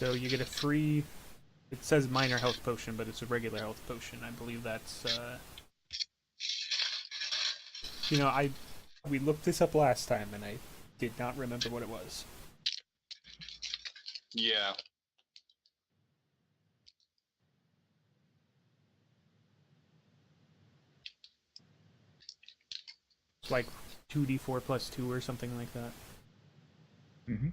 So you get a free. It says minor health potion, but it's a regular health potion. I believe that's. You know, we looked this up last time, and I did not remember what it was. Yeah. It's like 2d4 plus 2 or something like that. Mm-hmm.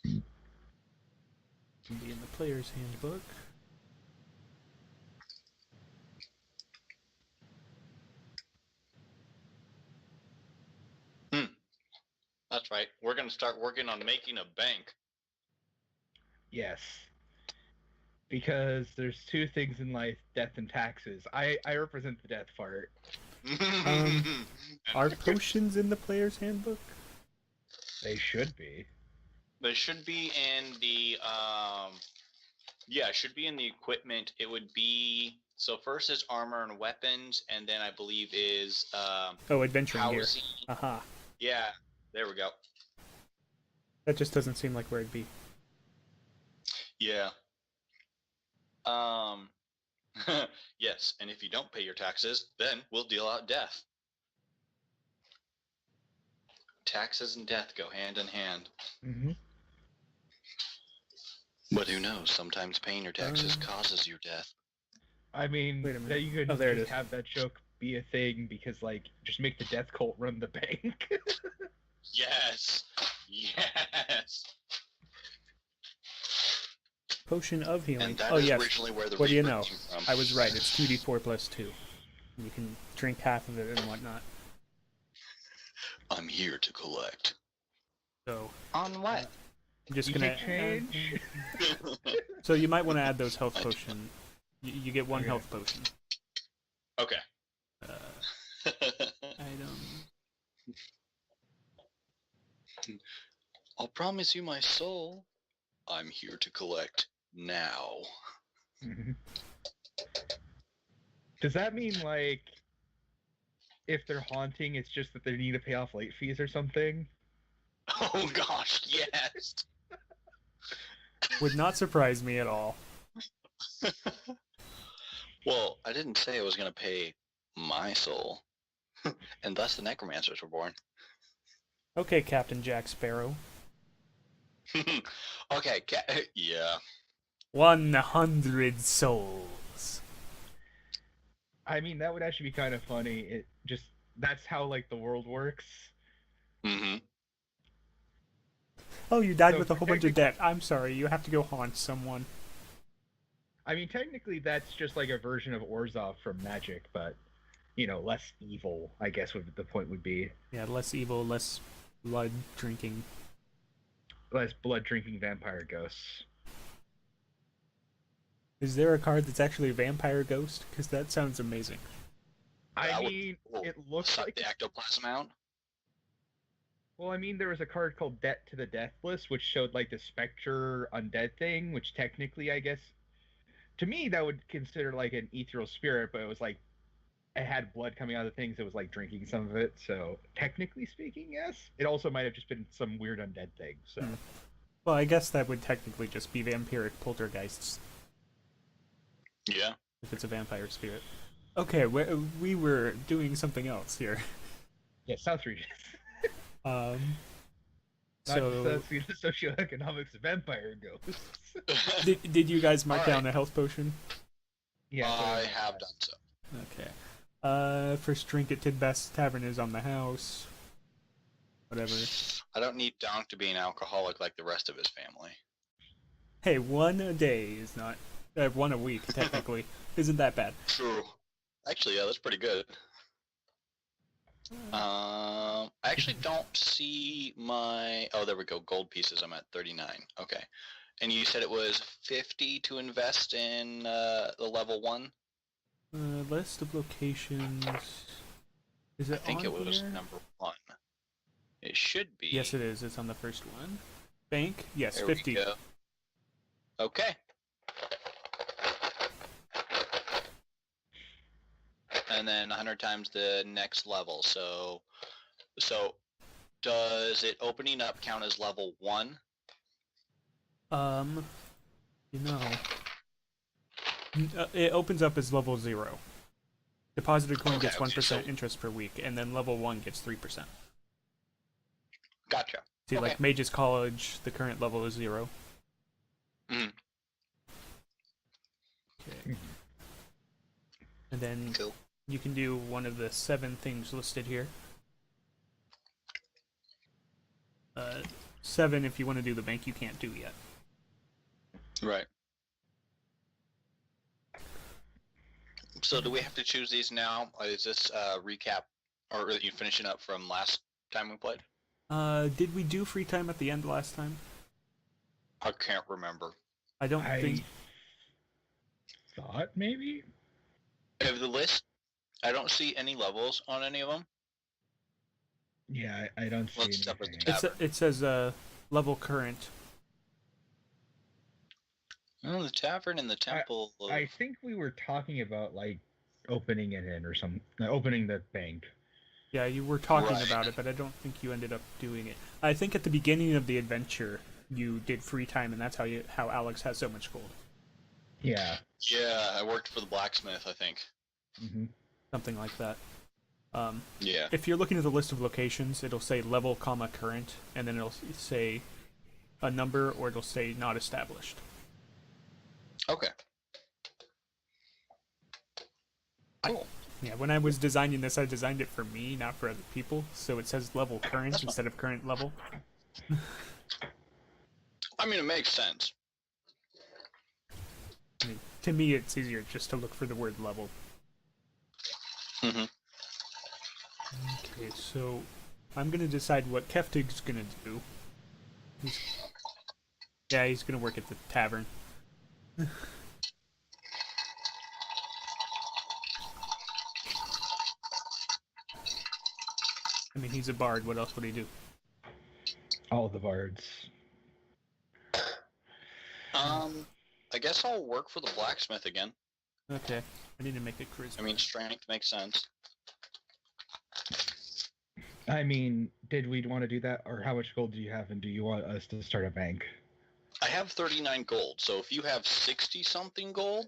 Can be in the player's handbook. That's right. We're going to start working on making a bank. Yes. Because there's two things in life, death and taxes. I represent the death part. Are potions in the player's handbook? They should be. They should be in the, yeah, it should be in the equipment. It would be, so first is armor and weapons, and then I believe is, Oh, adventuring housing. gear. Aha. Yeah, there we go. That just doesn't seem like where it'd be. Yeah. Yes, and if you don't pay your taxes, then we'll deal out death. Taxes and death go hand in hand. Mm-hmm. But who knows? Sometimes paying your taxes causes your death. I mean, Wait a minute. that you could there it just is. have that joke be a thing because, like, just make the death cult run the bank. Yes! Yes! Potion of healing. And that Oh is yes. originally where the What do you Reaper know? came from. I was right. It's 2d4 plus 2. You can drink half of it and whatnot. I'm here to collect. So On what? I'm just You gonna. can change. So you might want to add those health potion. You get one Okay. health potion. Okay. Item. I'll promise you my soul. I'm here to collect now. Mhm. Does that mean, like, if they're haunting, it's just that they need to pay off late fees or something? Oh gosh, yes! Would not surprise me at all. Well, I didn't say I was gonna pay my soul. And thus the necromancers were born. Okay, Captain Jack Sparrow. Okay, yeah. 100 souls. I mean, that would actually be kind of funny. It just, that's how, like, the world works. Mm-hmm. Oh, you died So with a whole bunch of debt. I'm sorry, you have to go haunt someone. I mean, technically, that's just like a version of Orzhov from Magic, but, you know, less evil, I guess what the point would be. Yeah, less evil, less blood drinking. Less blood-drinking vampire ghosts. Is there a card that's actually a vampire ghost? Because that sounds amazing. I That would- mean, it looks Suck like... the ectoplasm out. Well, I mean, there was a card called Debt to the Deathless, which showed, like, the Spectre undead thing, which technically, I guess... To me, that would consider, like, an ethereal spirit, but it was, like, it had blood coming out of the things, it was, like, drinking some of it, so technically speaking, yes. It also might have just been some weird undead thing, so... Well, I guess that would technically just be vampiric poltergeists, Yeah. if it's a vampire spirit. Okay, we were doing something else here. Yeah, South Regions. Um, Not so, just the socioeconomics of vampire ghosts. did you guys mark All down a health potion? Yeah, I have done so. Okay. First drink at Tidbest's Tavern is on the house. Whatever. I don't need Donk to be an alcoholic like the rest of his family. Hey, one a day is not... one a week, technically. Isn't that bad. True. Actually, yeah, that's pretty good. I actually don't see my... Oh, there we go. Gold pieces. I'm at 39. Okay. And you said it was 50 to invest in the level 1? List of locations... Is it I think on it was here? number 1. It should be. Yes, it is. It's on the first one. Bank? Yes, There 50. we go. Okay. And then 100 times the next level. So does it opening up count as level 1? You know, it opens up as level 0. Deposited coin Okay, gets okay, 1% so- interest per week, and then level 1 gets 3%. Gotcha. See, Okay. like Mage's College, the current level is 0. Mhm. Okay. And then Cool. you can do one of the 7 things listed here. 7, if you want to do the bank, you can't do yet. Right. So do we have to choose these now? Is this recap, or are you finishing up from last time we played? Did we do free time at the end last time? I can't remember. I don't I think... thought maybe. Of the list, I don't see any levels on any of them. Yeah, I don't see Let's start with the anything. tab. It says level current. Oh, the tavern and the temple. I think we were talking about like opening it in or some opening the bank. Yeah, you were talking Right. about it, but I don't think you ended up doing it. I think at the beginning of the adventure, you did free time, and that's how Alex has so much gold. Yeah. Yeah, I worked for the blacksmith, I think. Mm-hmm. Something like that. Yeah. If you're looking at the list of locations, it'll say level, comma, current, and then it'll say a number, or it'll say not established. Okay. Cool. Yeah, when I was designing this, I designed it for me, not for other people, so it says level current instead of current level. I mean, it makes sense. I mean, to me, it's easier just to look for the word level. Mm-hmm. Okay, so I'm gonna decide what Keftig's gonna do. He's gonna work at the tavern. I mean, he's a bard. What else would he do? All the bards. I guess I'll work for the blacksmith again. Okay, I need to make a charisma. I mean, strength makes sense. I mean, did we want to do that, or how much gold do you have, and do you want us to start a bank? I have 39 gold, so if you have 60-something gold,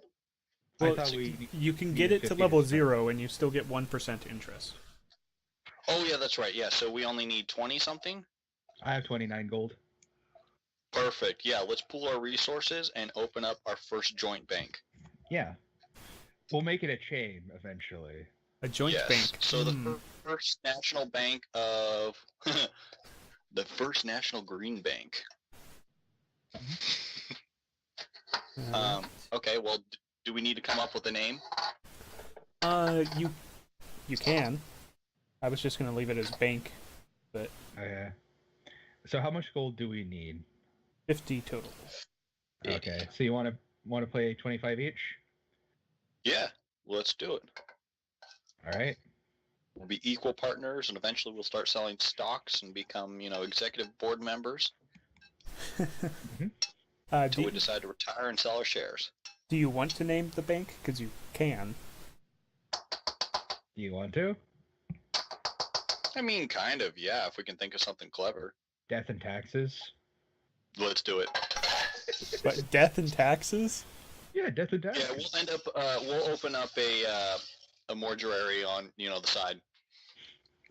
Well, I thought we. you can get it to 50 level to start. 0, and you still get 1% interest. oh yeah, that's right. Yeah, so we only need 20-something. I have 29 gold. Perfect. Yeah, let's pool our resources and open up our first joint bank. Yeah. We'll make it a chain eventually. A joint Yes. bank. So the first national bank of the first national green bank. Okay. Well, do we need to come up with a name? You can. I was just gonna leave it as bank, but Okay. So how much gold do we need? 50 total. Okay. So you want to play 25 each? Yeah. Let's do it. All right. We'll be equal partners, and eventually we'll start selling stocks and become, executive board members until we decide to retire and sell our shares. Do you want to name the bank? Because you can. Do you want to? I mean, kind of, yeah, if we can think of something clever. Death and taxes. Let's do it. But death and taxes? Yeah, death and taxes. Yeah, we'll end up, we'll open up a mortuary on, the side.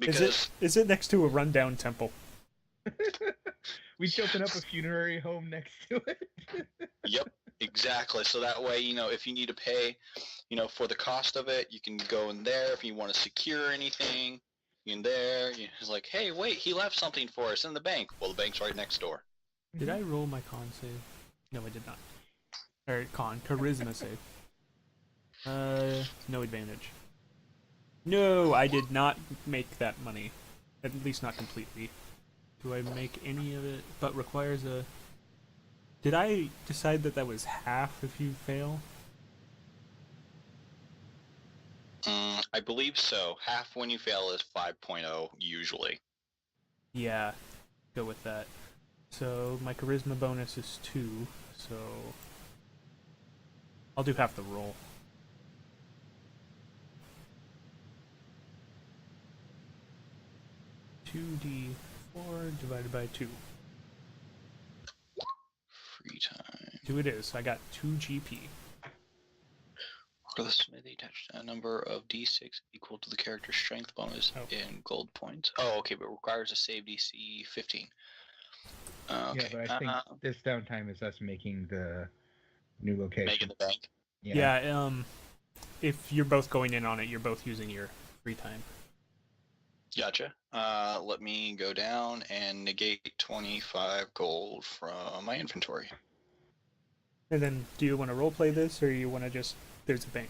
Because, Is it next to a rundown temple? We should open up a funerary home next to it. yep, exactly. So that way, if you need to pay, for the cost of it, you can go in there. If you want to secure anything, in there, it's like, hey, wait, he left something for us in the bank. Well, the bank's right next door. Did I roll my con save? No, I did not. Or charisma save. No advantage. No, I did not make that money. At least not completely. Do I make any of it? But requires a... Did I decide that was half if you fail? I believe so. Half when you fail is 5.0 usually. Yeah, go with that. So my charisma bonus is 2, so I'll do half the roll. 4 divided by 2. Free time. 2 it is. I got 2 GP. For the smithy, attach a number of d6 equal to the character's strength bonus in gold points. Oh, okay, but requires a save DC 15. Okay. Yeah, but I think this downtime is us making the new location. Making the bank. Yeah, if you're both going in on it, you're both using your free time. Gotcha. Let me go down and negate 25 gold from my inventory. And then, do you want to roleplay this, or you want to just... There's a bank.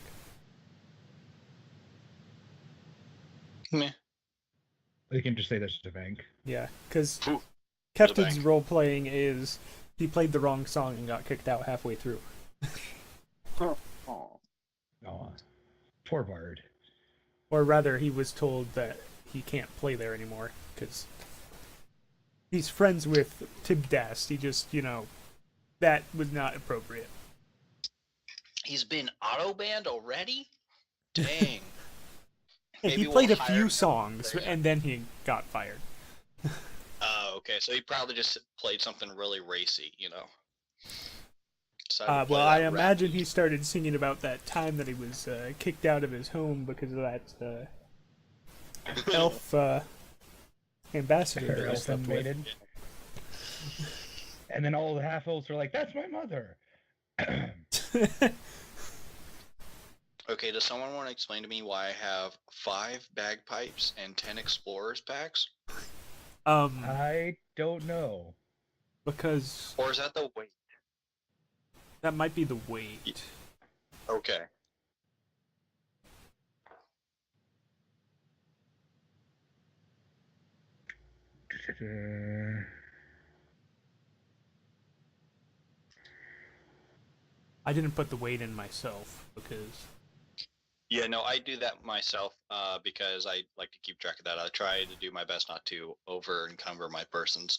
Meh. We can just say there's a bank. Yeah, because Ooh, Captain's role-playing is... He played the wrong song and got kicked out halfway through. Oh. Oh, poor Bard. Or rather, he was told that he can't play there anymore, because he's friends with Tibdast. He just, that was not appropriate. He's been auto-banned already? Dang. Hey, he played a few songs, and then he got fired. Oh, okay. So he probably just played something really racy, Well, I imagine he started singing about that time that he was kicked out of his home because of that elf ambassador that I slept with. And then all the half-elves are like, that's my mother! Okay, does someone want to explain to me why I have 5 bagpipes and 10 explorers packs? I don't know. Because... Or is that the weight? That might be the weight. Okay. I didn't put the weight in myself, because... Yeah, no, I do that myself because I like to keep track of that. I try to do my best not to over-encumber my persons.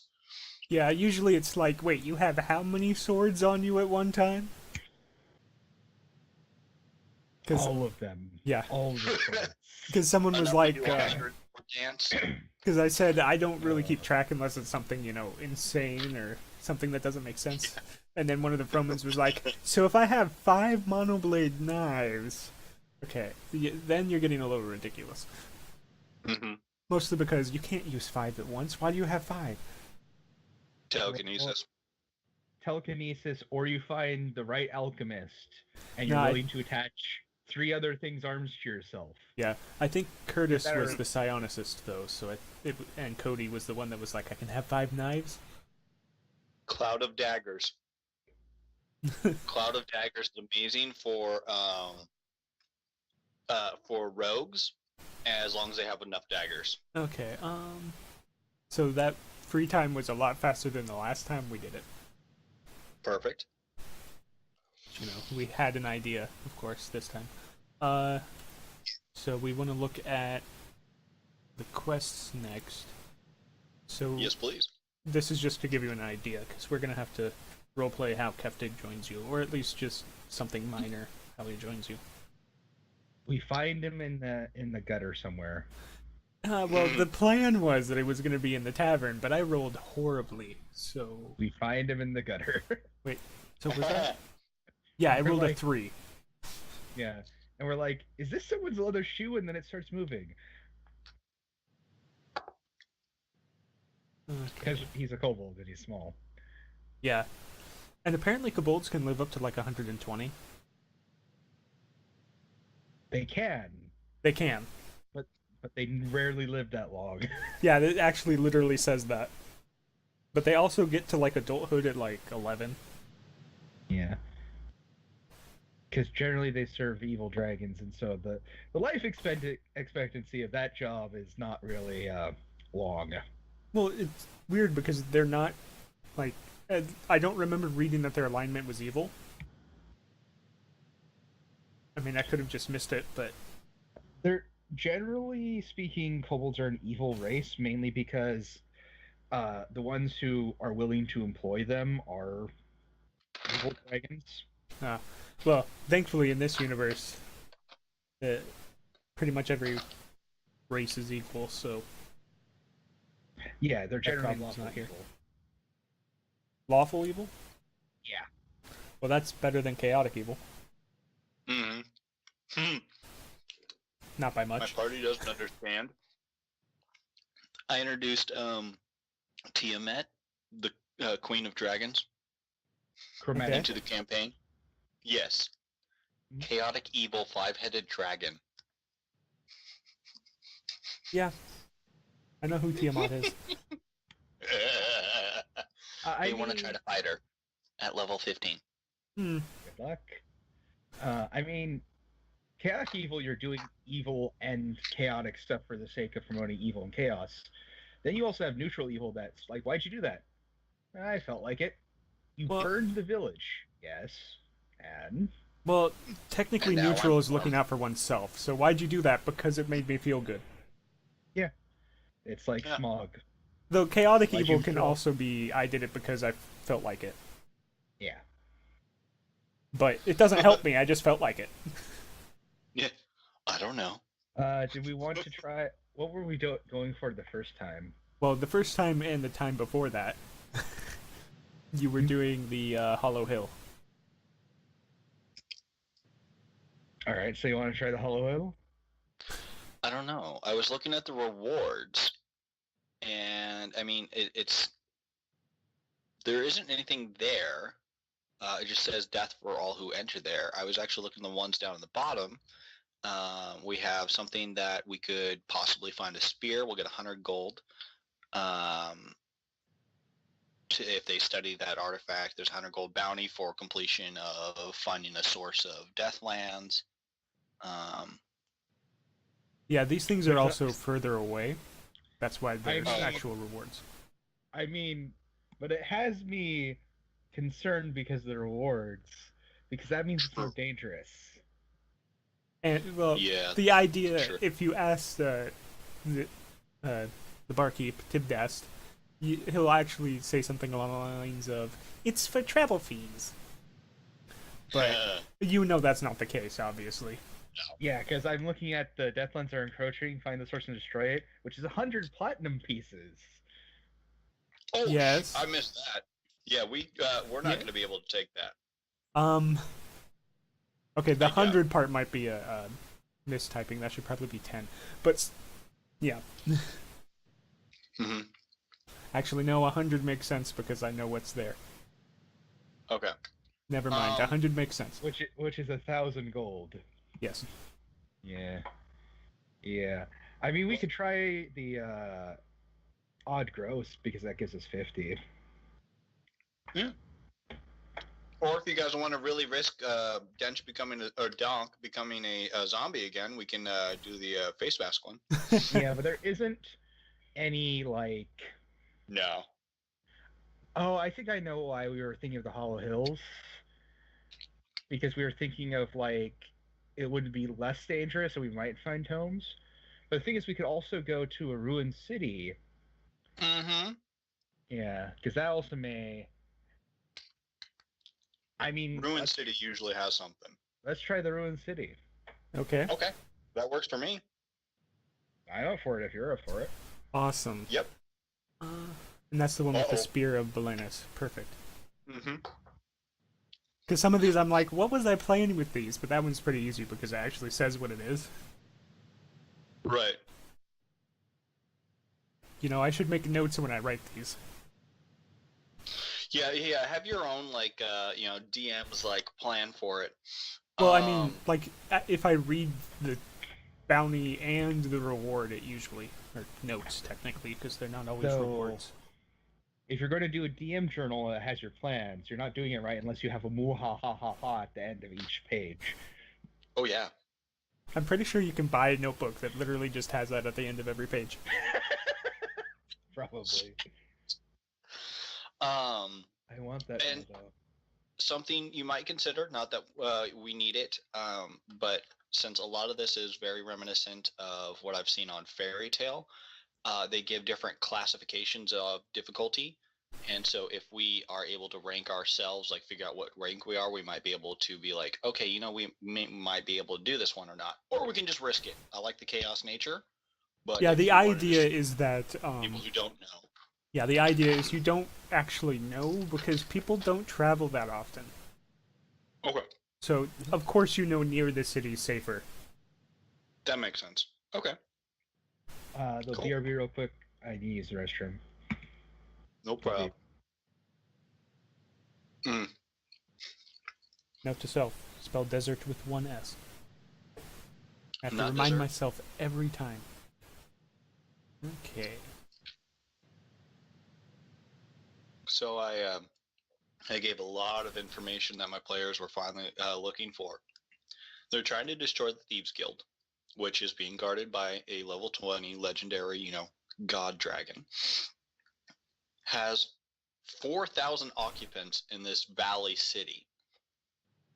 Yeah, usually it's like, wait, you have how many swords on you at one time? All of them. Yeah. All of them. Because someone was like... Dance. Because I said, I don't really keep track unless it's something, insane or something that doesn't make sense. And then one of the Fromans was like, so if I have 5 monoblade knives... Okay, then you're getting a little ridiculous. Mm-hmm. Mostly because you can't use 5 at once. Why do you have 5? Telekinesis. Telekinesis, or you find the right alchemist, and you're willing to attach 3 other things arms to yourself. Yeah, I think Curtis was the psionicist, though, so and Cody was the one that was like, I can have 5 knives? Cloud of Daggers. Cloud of Daggers is amazing for rogues, as long as they have enough daggers. Okay, so that free time was a lot faster than the last time we did it. Perfect. We had an idea, of course, this time. So we want to look at the quests next. So yes, please. This is just to give you an idea, because we're going to have to roleplay how Keftig joins you, or at least just something minor how he joins you. We find him in the gutter somewhere. Well, the plan was that it was going to be in the tavern, but I rolled horribly, so... We find him in the gutter. Wait, so was that... Yeah, I rolled a 3. Yeah, and we're like, is this someone's leather shoe? And then it starts moving. Because he's a kobold and he's small. Yeah. And apparently kobolds can live up to like 120. They can. They can. But they rarely live that long. Yeah, it actually literally says that. But they also get to like adulthood at like 11. Yeah. Because generally they serve evil dragons, and so the life expectancy of that job is not really long. Well, it's weird because they're not, like... I don't remember reading that their alignment was evil. I mean, I could have just missed it, but... They're, generally speaking, kobolds are an evil race, mainly because the ones who are willing to employ them are evil dragons. Well, thankfully in this universe, pretty much every race is equal, so... Yeah, they're generally problem's lawful not here. evil. Lawful evil? Yeah. Well, that's better than chaotic evil. Mm-hmm. Not by My much. party doesn't understand. I introduced Tiamat, the Queen of Dragons, Chromatic. into the campaign. Yes. Chaotic evil 5-headed dragon. Yeah. I know who Tiamat is. They want to try to fight her at level 15. Hmm. Good luck. I mean, chaotic evil, you're doing evil and chaotic stuff for the sake of promoting evil and chaos. Then you also have neutral evil that's like, why'd you do that? I felt like it. You burned the village. Yes. And? Well, technically And now neutral I'm is looking out for oneself. So why'd you do that? Because it made me feel good. Yeah. It's like smog. Though chaotic Why'd evil you can kill? also be, I did it because I felt like it. Yeah. But it doesn't help me, I just felt like it. Yeah. I don't know. Did we want to try... What were we going for the first time? Well, the first time and the time before that, you were doing the Hollow Hill. Alright, so you want to try the Hollow Hill? I don't know. I was looking at the rewards, and I mean, it's there isn't anything there. It just says death for all who enter there. I was actually looking at the ones down at the bottom. We have something that we could possibly find a spear. We'll get 100 gold. If they study that artifact, there's 100 gold bounty for completion of finding a source of Deathlands. Yeah, these things are also further away. That's why there's actual rewards. I mean, but it has me concerned because of the rewards. Because that means it's more dangerous. And, well, Yeah, the idea, sure. if you ask the barkeep, Tibdast, he'll actually say something along the lines of, it's for travel fees. But you know that's not the case, obviously. Yeah, because I'm looking at the Deathlands are encroaching, find the source and destroy it, which is 100 platinum pieces. Oh, yes. I missed that. Yeah, we're not going to be able to take that. Okay, the 100 part might be a mistyping. That should probably be 10. But, yeah. Mm-hmm. Actually, no, 100 makes sense because I know what's there. Okay. Never mind, 100 makes sense. Which is 1,000 gold. Yes. Yeah. Yeah. I mean, we could try the odd gross because that gives us 50. Yeah. Or if you guys want to really risk Dench becoming Donk becoming a zombie again, we can do the face mask one. Yeah, but there isn't any like. No. Oh, I think I know why we were thinking of the Hollow Hills. Because we were thinking of like it would be less dangerous, so we might find tomes. But the thing is, we could also go to a ruined city. Mm-hmm. Yeah, because that also may. I mean, Ruined City usually has something. Let's try the ruined city. Okay. Okay, that works for me. I'm up for it if you're up for it. Awesome. Yep. And that's the one with the Spear of Belenus. Perfect. Mm-hmm. Because some of these I'm like, what was I playing with these? But that one's pretty easy because it actually says what it is. Right. You know, I should make notes when I write these. Yeah. Have your own like DM's like plan for it. Well, I mean, like if I read the bounty and the reward, it usually or notes technically because they're not always rewards. If you're going to do a DM journal that has your plans, you're not doing it right unless you have a muhahaha at the end of each page. Oh yeah. I'm pretty sure you can buy a notebook that literally just has that at the end of every page. Probably. I want that and though. something you might consider, not that we need it, but since a lot of this is very reminiscent of what I've seen on Fairy Tale, they give different classifications of difficulty. And so if we are able to rank ourselves, like figure out what rank we are, we might be able to be like, okay, we might be able to do this one or not. Or we can just risk it. I like the chaos nature. But yeah, the idea is that people who don't know. Yeah, the idea is you don't actually know because people don't travel that often. Okay, So, of course you know near the city is safer. that makes sense. Okay, The cool. BRB real quick. I need to use the restroom. No problem. Mm. Note to self, spell desert with one S. I have to Not remind desert. myself every time. Okay. So I gave a lot of information that my players were finally looking for. They're trying to destroy the Thieves Guild, which is being guarded by a level 20 legendary, god dragon. Has 4,000 occupants in this valley city,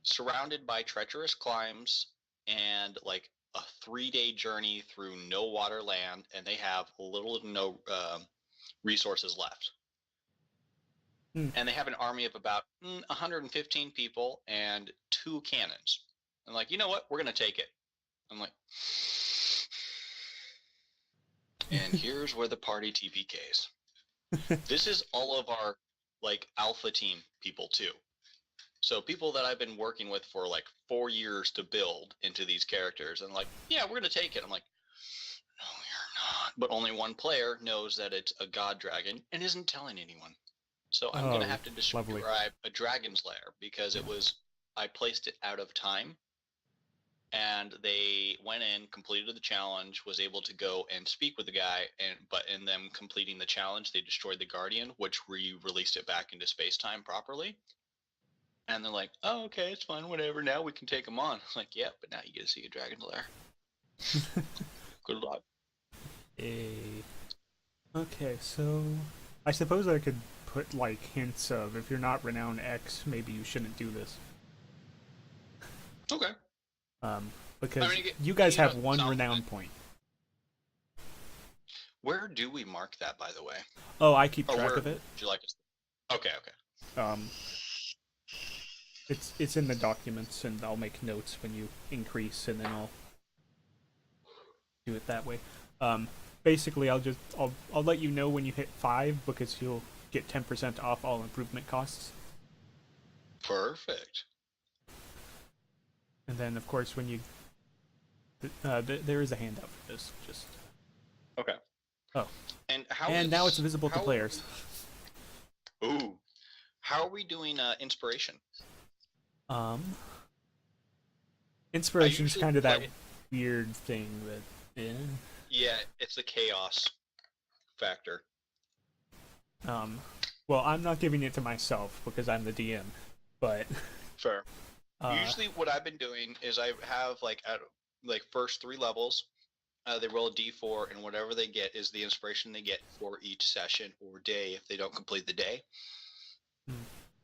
surrounded by treacherous climbs and like a 3-day journey through no water land, and they have little to no resources left. And they have an army of about 115 people and 2 cannons. I'm like, you know what? We're gonna take it. I'm like, and here's where the party TPKs. This is all of our like alpha team people too. So people that I've been working with for like 4 years to build into these characters, and like, yeah, we're gonna take it. I'm like, no, you're not. But only one player knows that it's a god dragon and isn't telling anyone. So I'm gonna have to describe a dragon's lair because I placed it out of time, and they went in, completed the challenge, was able to go and speak with the guy, but in them completing the challenge, they destroyed the guardian, which re-released it back into space-time properly. And they're like, oh, okay, it's fine, whatever, now we can take them on. I'm like, yeah, but now you get to see a dragon's lair. Good luck. Okay, so I suppose I could put like hints of if you're not renown X, maybe you shouldn't do this. Okay. Because you guys have one renown like... point. Where do we mark that, by the way? Oh, I keep track of it. Would you like us? Okay. It's in the documents, and I'll make notes when you increase, and then I'll do it that way. Basically, I'll let you know when you hit 5 because you'll get 10% off all improvement costs. Perfect. And then, of course, when you there is a handout for this. Just okay. Oh, and now it's visible to players. Ooh, how are we doing inspiration? Inspiration is kind of that weird thing that. Yeah, it's a chaos factor. Well, I'm not giving it to myself because I'm the DM, but. Fair. Usually, what I've been doing is I have at first 3 levels, they roll a d4, and whatever they get is the inspiration they get for each session or day if they don't complete the day.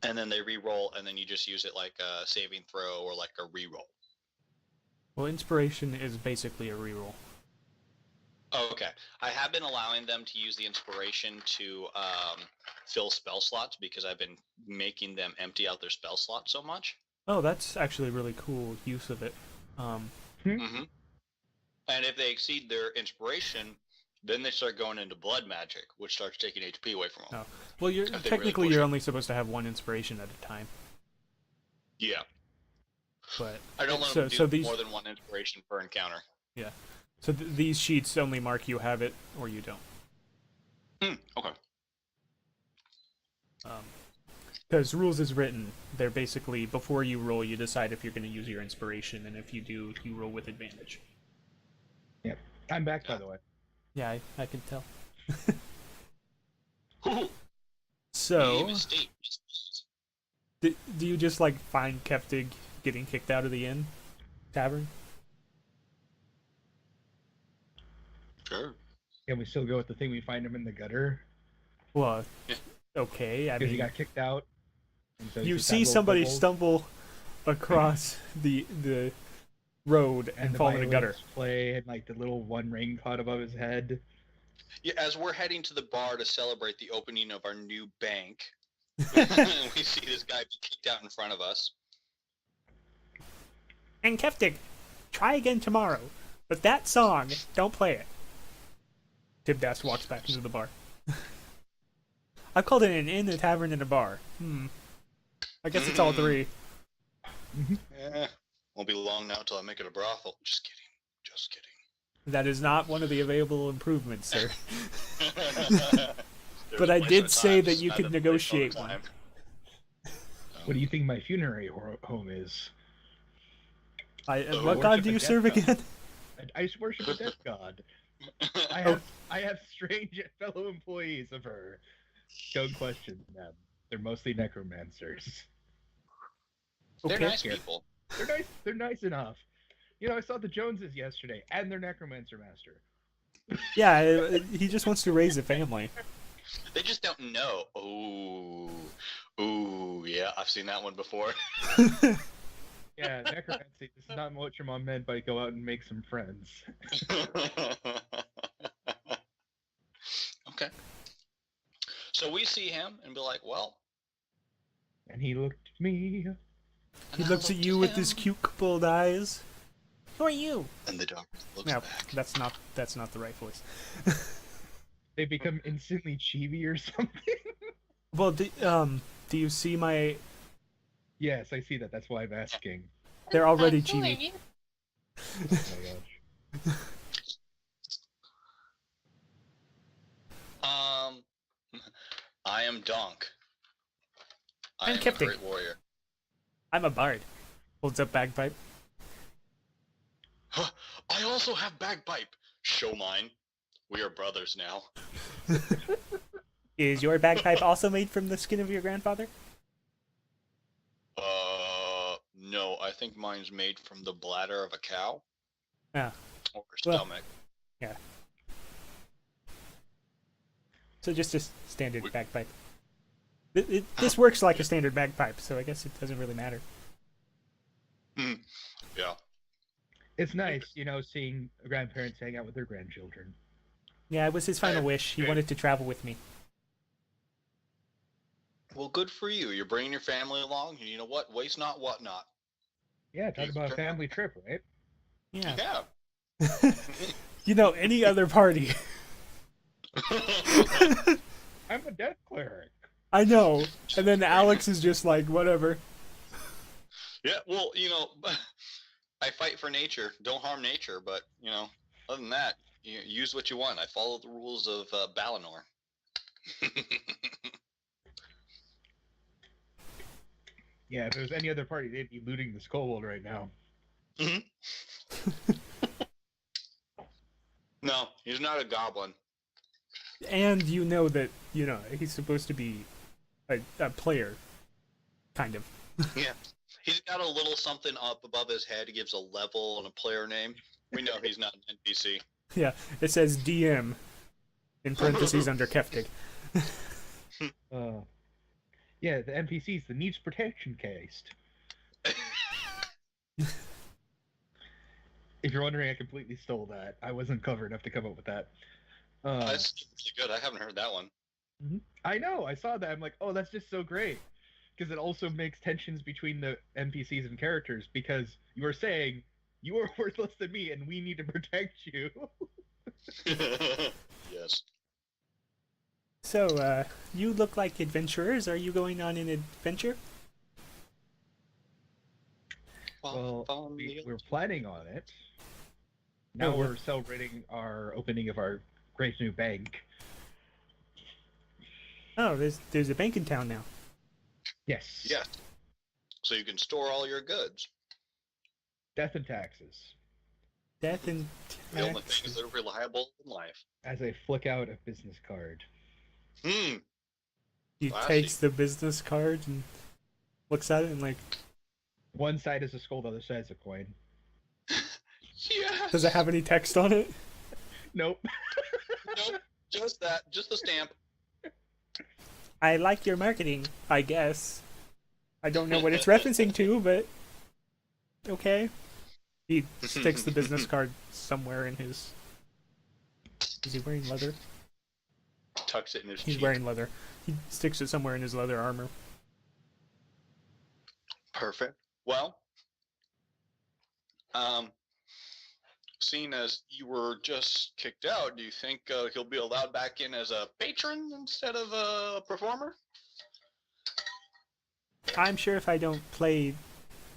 And then they re-roll, and then you just use it like a saving throw or like a re-roll. Well, inspiration is basically a re-roll. Oh, okay. I have been allowing them to use the inspiration to fill spell slots because I've been making them empty out their spell slots so much. Oh, that's actually really cool use of it. And if they exceed their inspiration, then they start going into blood magic, which starts taking HP away from them. Oh. Well, you're only supposed to have 1 inspiration at a time. Yeah. But I don't let them do more than 1 inspiration per encounter. Yeah. So these sheets only mark you have it or you don't. Okay. Because rules is written, they're basically, before you roll, you decide if you're going to use your inspiration, and if you do, you roll with advantage. Yep. I'm back, by the way. Yeah, I can tell. So, do you just, find Keftig getting kicked out of the inn tavern? Sure. Can we still go with the thing we find him in the gutter? Well, okay, because he got kicked out. So you see somebody stumble across the road and fall in the gutter. Play and the little 1 ring caught above his head. Yeah, as we're heading to the bar to celebrate the opening of our new bank, we see this guy kicked out in front of us. And Keftig, try again tomorrow, but that song, don't play it. Tibdas walks back into the bar. I've called it an inn, a tavern, and a bar. I guess it's all three. Eh, won't be long now till I make it a brothel. Just kidding. Just kidding. That is not one of the available improvements, sir. There's But a I waste did of say time that you spent could on negotiate time. one. What do you think my funerary home is? What god do you serve again? I worship a death god. I Oh. have strange fellow employees of her. Don't question them. They're mostly necromancers. They're Okay. nice people. They're nice. They're nice enough. You know, I saw the Joneses yesterday, and their necromancer master. Yeah, he just wants to raise a family. They just don't know. Ooh, yeah, I've seen that one before. Yeah, necromancy is not what your mom meant by go out and make some friends. Okay. So we see him and be like, well. And he looked at me. He looks at you with his cute coupled eyes. Who are you? And the dog looks No, back. that's not the right voice. They become instantly chibi or something. Well, do you see my? Yes, I see that. That's why I'm asking. They're already Who are chibi. you? Oh my gosh. I am Donk. I I'm am a Captain. great warrior. I'm a bard. Holds up bagpipe. Huh, I also have bagpipe. Show mine. We are brothers now. Is your bagpipe also made from the skin of your grandfather? No, I think mine's made from the bladder of a cow. Ah, Or well. stomach. yeah. So just a standard bagpipe. This works like a standard bagpipe, so I guess it doesn't really matter. Yeah. It's nice, you know, seeing grandparents hang out with their grandchildren. Yeah, it was his final wish. He wanted to travel with me. Well, good for you. You're bringing your family along. You know what? Waste not, what not. Yeah, talk about a family trip, right? Yeah. Yeah. You know, any other party. I'm a death cleric. I know. And then Alex is just like, whatever. Yeah, well, you know, I fight for nature. Don't harm nature, but, you know, other than that, you use what you want. I follow the rules of Balinor. Yeah, if it was any other party, they'd be looting this kobold right now. No, he's not a goblin. And you know that, you know, he's supposed to be a player. Kind of. Yeah. He's got a little something up above his head. He gives a level and a player name. We know he's not an NPC. Yeah, it says DM in parentheses under Keftig. Yeah, the NPC's the needs protection caste. If you're wondering, I completely stole that. I wasn't clever enough to come up with that. That's really good. I haven't heard that one. I know. I saw that. I'm like, oh, that's just so great. Because it also makes tensions between the NPCs and characters. Because you are saying, you are worthless to me and we need to protect you. Yes. So, you look like adventurers. Are you going on an adventure? Well, we're planning on it. Now we're celebrating our opening of our great new bank. Oh, there's a bank in town now. Yes. Yes. So you can store all your goods. Death and taxes. Death and The only tax. things that are reliable in life. As I flick out a business card. He Classy. takes the business card and looks at it and like, One side is a skull, the other side is a coin. Yeah. does it have any text on it? Nope. Nope. Just that. Just the stamp. I like your marketing, I guess. I don't know what it's referencing to, but okay. He sticks the business card somewhere in his... Is he wearing leather? Tucks it in his He's cheek. wearing leather. He sticks it somewhere in his leather armor. Perfect. Well, seeing as you were just kicked out, do you think he'll be allowed back in as a patron instead of a performer? I'm sure if I don't play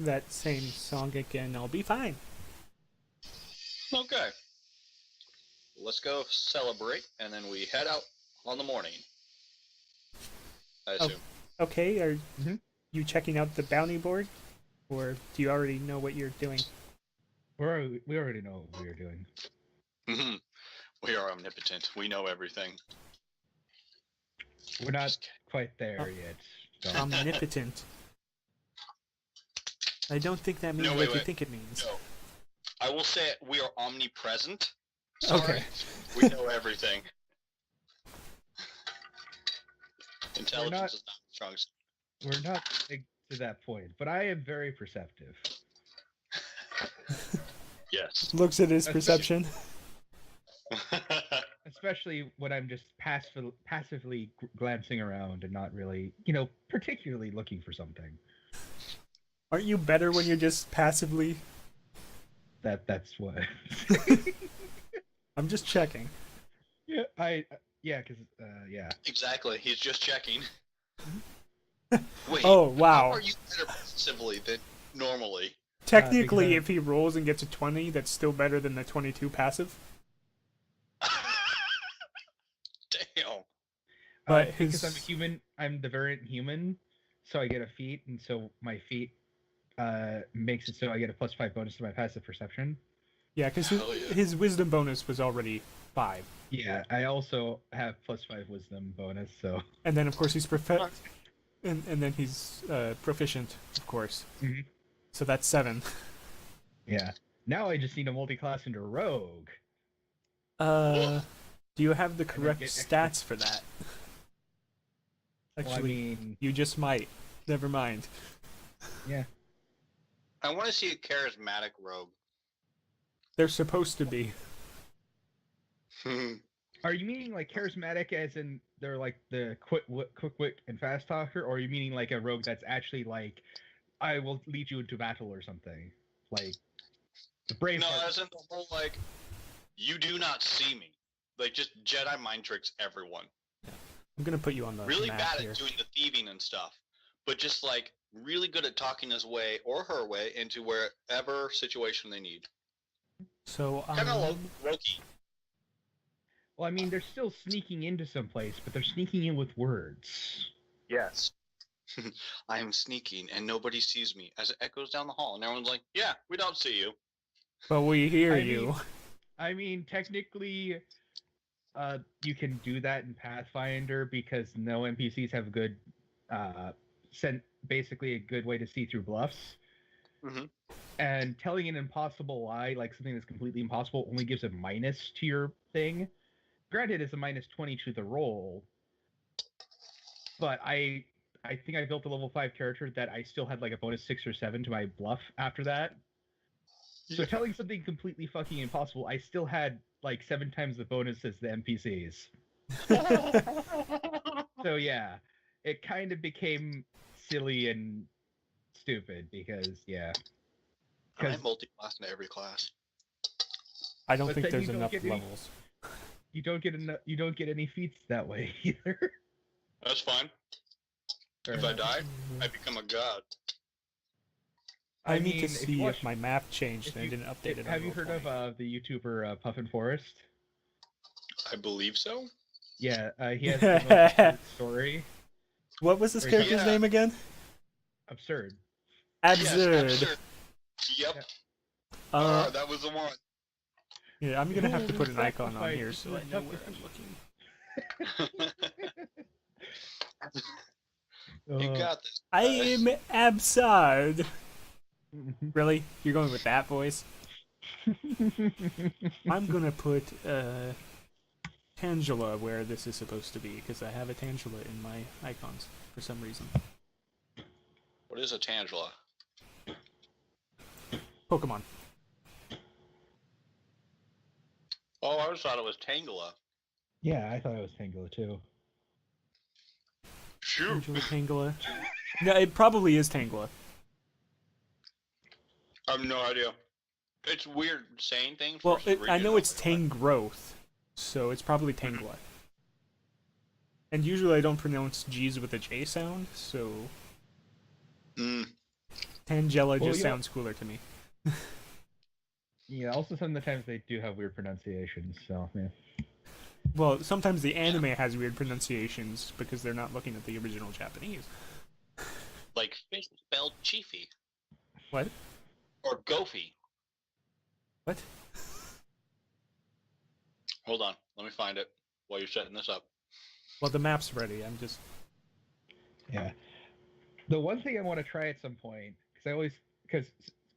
that same song again, I'll be fine. Okay. Let's go celebrate, and then we head out on the morning. I assume. Okay, are Mhm. you checking out the bounty board? Or do you already know what you're doing? We already know what we're doing. We are omnipotent. We know everything. We're not Just kidding. quite there Oh. yet. So. Omnipotent. I don't think that means No, what wait. you think it means. No. I will say we are omnipresent. Sorry. Okay. We know everything. Intelligence is not strong. We're not to that point, but I am very perceptive. Yes. Looks at his That's perception. Especially when I'm just passively glancing around and not really, particularly looking for something. Aren't you better when you're just passively? That's what. I'm just checking. Yeah, because Exactly. He's just checking. Wait. Oh, How wow. are you better passively than normally? Technically, because- if he rolls and gets a 20, that's still better than the 22 passive. Damn. But because I'm a his- human, I'm the variant human, so I get a feat, and so my feat makes it so I get a +5 bonus to my passive perception. Yeah, because Hell yeah. his wisdom bonus was already 5. Yeah, I also have +5 wisdom bonus, so. And then, of course, he's and then he's proficient, of course. Mhm. So that's 7. Yeah. Now I just need a multi-class into rogue. Do you have the then correct get extra- stats for that? Well, I Actually, mean, you just might. Never mind. yeah. I want to see a charismatic rogue. They're supposed to be. Are you meaning like charismatic as in they're like the quick wit and fast talker, or are you meaning like a rogue that's actually like, I will lead you into battle or something? Like, the brave No, heart. as in the whole, like, you do not see me. Like, just Jedi mind tricks everyone. I'm gonna put you on the Really map bad here. at doing the thieving and stuff. But just, like, really good at talking his way, or her way, into wherever situation they need. So, Kind of Loki. Well, I mean, they're still sneaking into someplace, but they're sneaking in with words. Yes. I am sneaking, and nobody sees me, as it echoes down the hall, and everyone's like, yeah, we don't see you. but we hear I you. mean- I mean, technically, you can do that in Pathfinder because no NPCs have good, basically a good way to see through bluffs. Mhm. And telling an impossible lie, like something that's completely impossible, only gives a minus to your thing. Granted, it's a -20 to the roll, but I think I built a level 5 character that I still had like a bonus 6 or 7 to my bluff after that. So Yeah. telling something completely fucking impossible, I still had like 7 times the bonus as the NPCs. So yeah, it kind of became silly and stupid because I 'Cause- multi-class into every class. I don't but think then there's you don't enough get any- levels. you don't get any feats that way either. That's fine. If I die, I become a god. I need to mean, see watch- if my map changed if and I you- didn't update it. on Have you heard of Roll20. the YouTuber Puffin Forest? I believe so. Yeah, he has the most absurd story. What was this or- character's Yeah. name again? Absurd. Absurd. Yes, absurd. Yep. Uh, that was the one. yeah, I'm gonna have to put an Ooh, icon on sacrifice, here so I know where sacrifice. I'm looking. You got this. I guys. am absurd. Really? You're going with that voice? I'm gonna put Tangela where this is supposed to be because I have a Tangela in my icons for some reason. What is a Tangela? Pokemon. Oh, I always thought it was Tangela. Yeah, I thought it was Tangela too. Shoot. Tangela, Tangela. No, it probably is Tangela. I have no idea. It's weird saying things. Well, versus I reading know it it's off the Tang growth, so it's probably Tangla. And usually I don't pronounce G's with a J sound, so Tangela Well, just you know- sounds cooler to me. Yeah. Also, sometimes they do have weird pronunciations. So yeah. Well, sometimes the anime has weird pronunciations because they're not looking at the original Japanese. Like fish spelled Chiefy What? or Goofy. What? Hold on, let me find it while you're setting this up. Well, the map's ready. I'm just... Yeah. The one thing I want to try at some point, because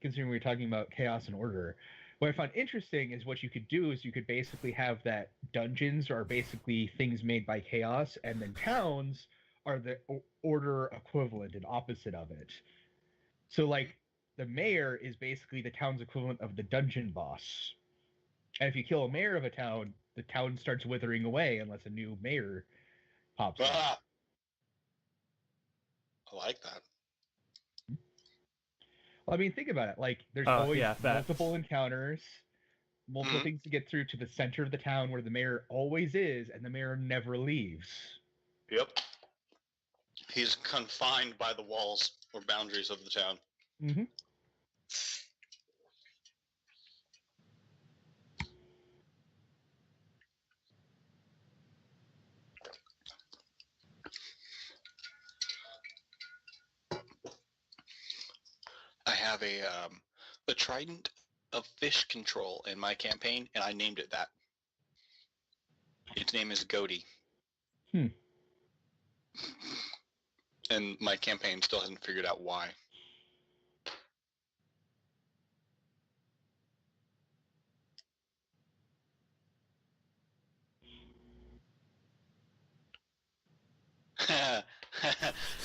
considering we were talking about chaos and order, what I found interesting is what you could do is you could basically have that dungeons are basically things made by chaos, and then towns are the order equivalent and opposite of it. So, like, the mayor is basically the town's equivalent of the dungeon boss. And if you kill a mayor of a town, the town starts withering away unless a new mayor pops up. Ah, I like that. Well, I mean, think about it. Like, there's Oh, always yeah, that. multiple encounters, multiple things to get through to the center of the town where the mayor always is, and the mayor never leaves. Yep. He's confined by the walls or boundaries of the town. Mm-hmm. I have a trident of fish control in my campaign, and I named it that. Its name is Goaty. Hmm. And my campaign still hasn't figured out why.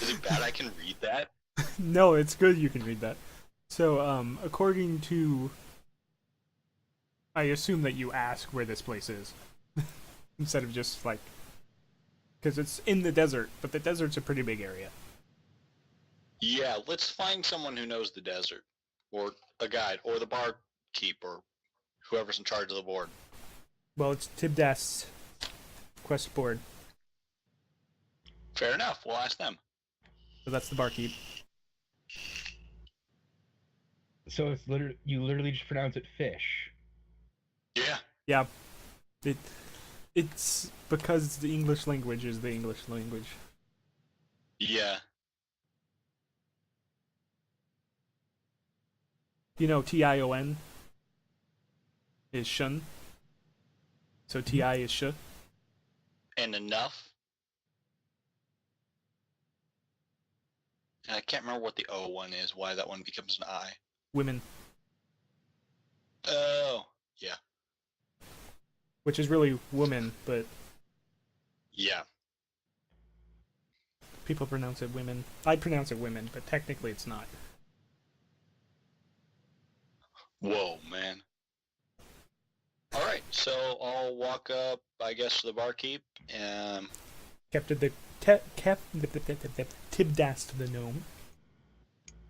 Is it bad I can read that? No, it's good you can read that. So, according to... I assume that you ask where this place is. Instead of just, like... Because it's in the desert, but the desert's a pretty big area. Yeah, let's find someone who knows the desert. Or a guide, or the barkeep, or whoever's in charge of the board. Well, it's Tibdast's quest board. Fair enough, we'll ask them. So that's the barkeep. So it's you literally just pronounce it fish. Yeah. Yeah. It's because the English language is the English language. Yeah. You know, Tion is shun. So Ti is sh. And enough. And I can't remember what the O one is, why that one becomes an I. Women. Oh, yeah. Which is really woman, but Yeah. people pronounce it women. I pronounce it women, but technically it's not. Whoa, man. Alright, so I'll walk up, I guess, to the barkeep, and... Kept Tibdast the gnome.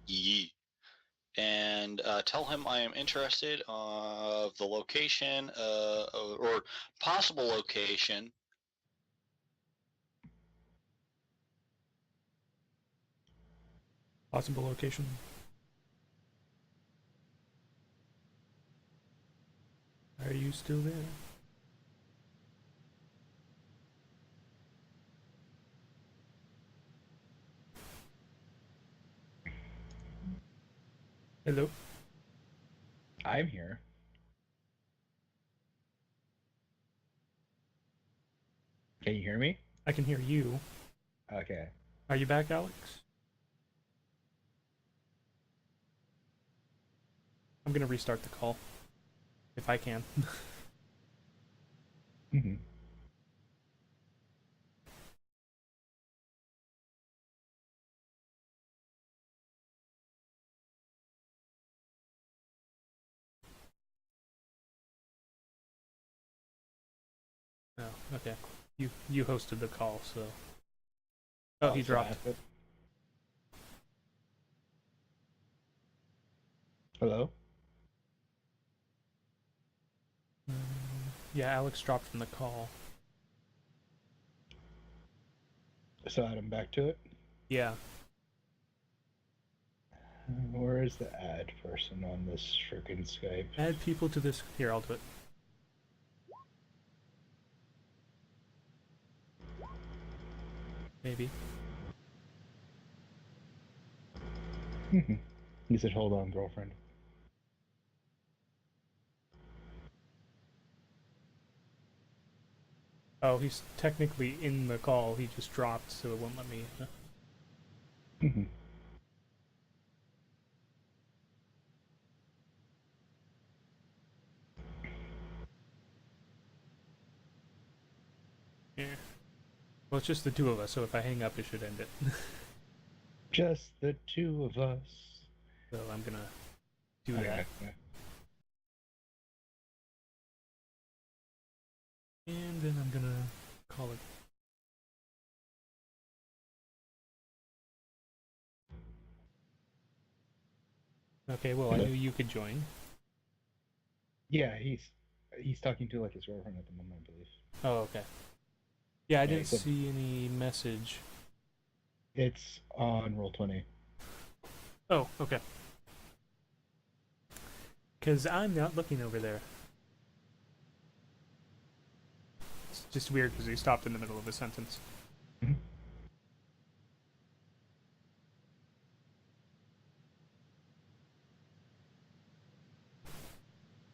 Yee. And tell him I am interested of the location, or possible location. Possible location. Are you still there? Hello? I'm here. Can you hear me? I can hear you. Okay. Are you back, Alex? I'm gonna restart the call. If I can. Mm-hmm. Oh, okay. You hosted the call, so... Oh, he dropped. Hello? Yeah, Alex dropped from the call. So add him back to it. Yeah. Where is the add person on this freaking Skype? Add people to this. Here, I'll do it. Maybe. He said, "Hold on, girlfriend." Oh, he's technically in the call. He just dropped, so it won't let me. Yeah. Well, it's just the two of us, so if I hang up, it should end it. Just the two of us. So I'm gonna do Okay. that. Yeah. And then I'm gonna call it. Okay, well, I knew you could join. Yeah, he's talking to like his girlfriend at the moment, I believe. Oh, okay. Yeah, I didn't so- see any message. It's on Roll20. Oh, okay. Because I'm not looking over there. It's just weird because he stopped in the middle of a sentence. Mhm.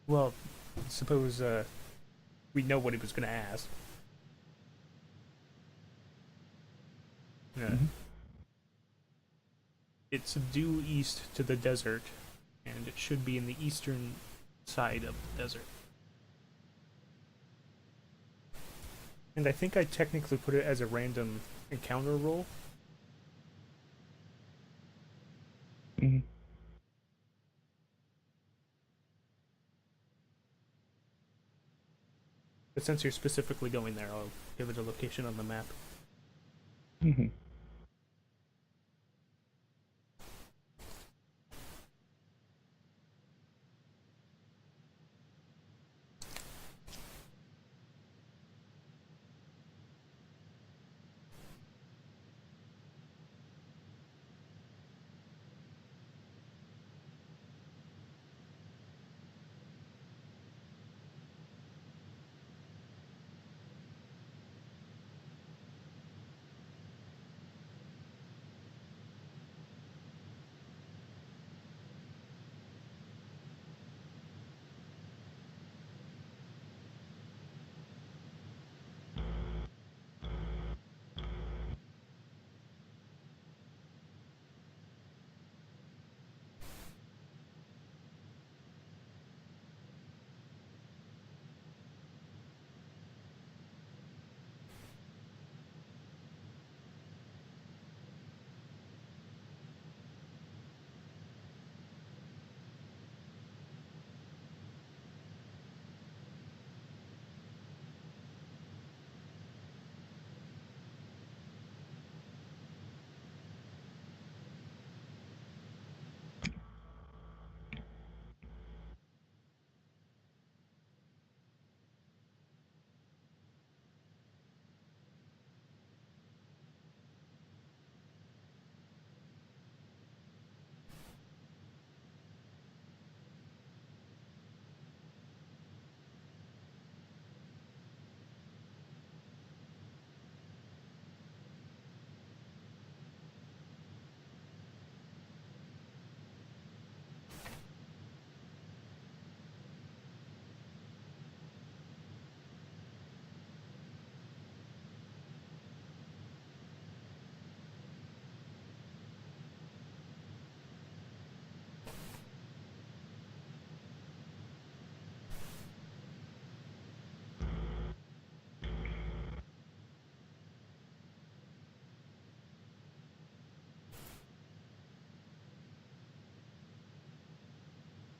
Well, suppose we know what he was going to ask. Mhm. It's due east to the desert, and it should be in the eastern side of the desert. And I think I technically put it as a random encounter roll. Mhm. But since you're specifically going there, I'll give it a location on the map. Mhm.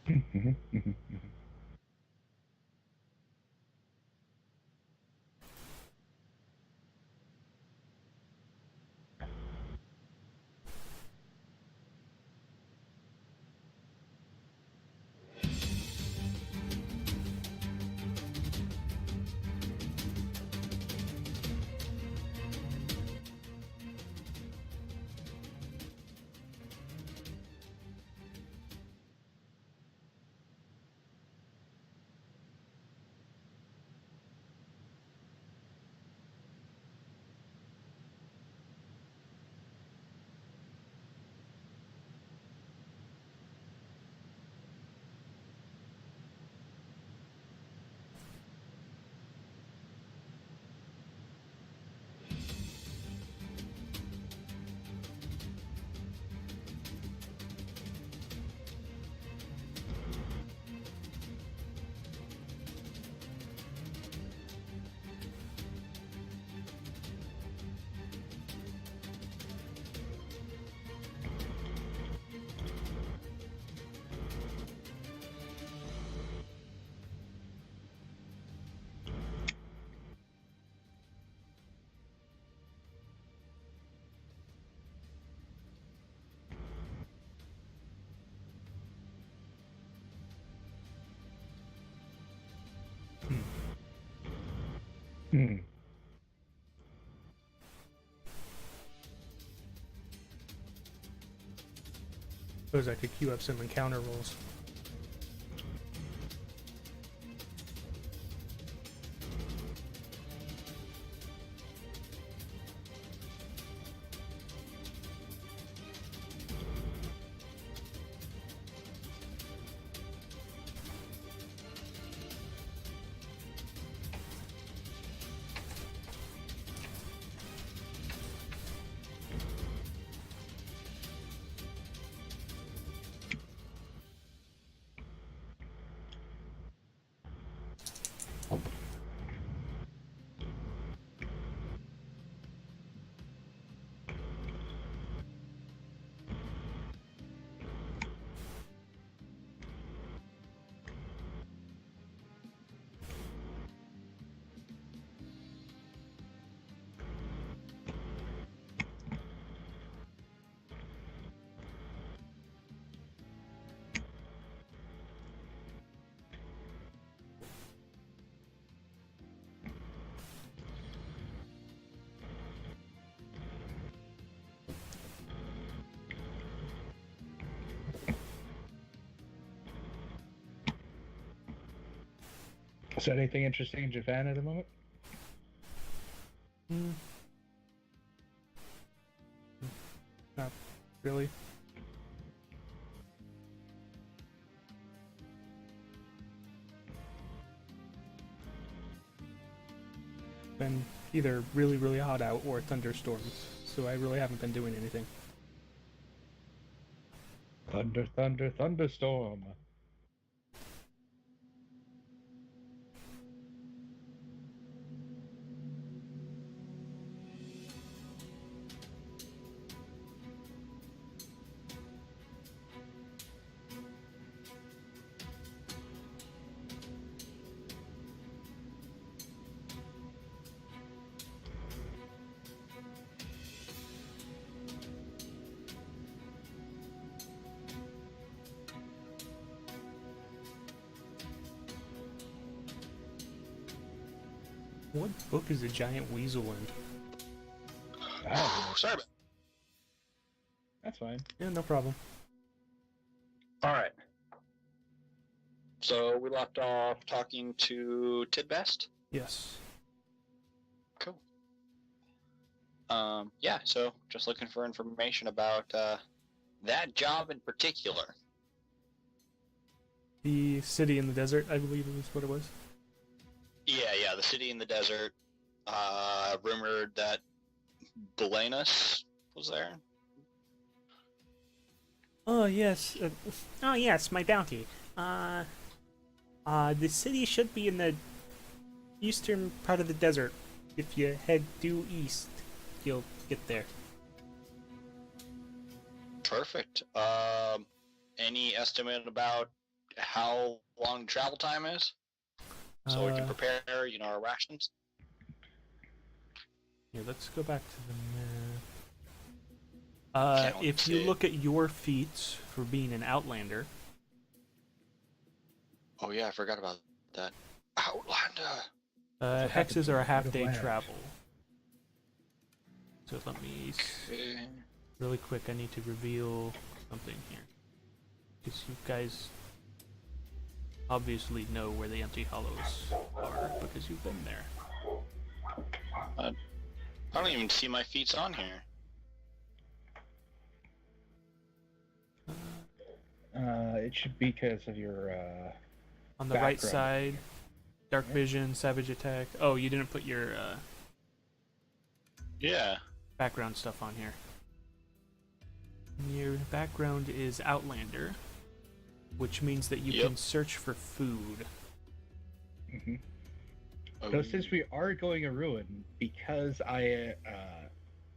Mhm. Mhm. Mhm. Hmm. Suppose I could queue up some encounter rolls. Is there anything interesting in Japan at the moment? Hmm. Not really. Been either really, really hot out or thunderstorms, so I really haven't been doing anything. Thunder, thunder, thunderstorm. What book is a giant weasel in? Ah, Sorry about that's fine. Yeah, no problem. Alright. So we left off talking to Tidbest. Yes. Cool. Yeah, so just looking for information about that job in particular. The city in the desert, I believe is what it was. Yeah, the city in the desert. Rumored that Belenus was there. Oh yes, oh yes, my bounty. The city should be in the eastern part of the desert. If you head due east, you'll get there. Perfect. Any estimate about how long travel time is? So we can prepare, our rations. Here, let's go back to the map. If you look at your feats for being an Outlander. Oh yeah, I forgot about that. Outlander. Hexes are a half-day Outlander. travel. So let me Okay. really quick. I need to reveal something here, because you guys obviously know where the empty hollows are because you've been there. I don't even see my feats on here. It should be because of your On the right background. side, dark vision, savage attack. Oh, you didn't put your Yeah. background stuff on here. Your background is Outlander, which means that you Yep. can search for food. hmm Oh, So since we are going a ruin, because I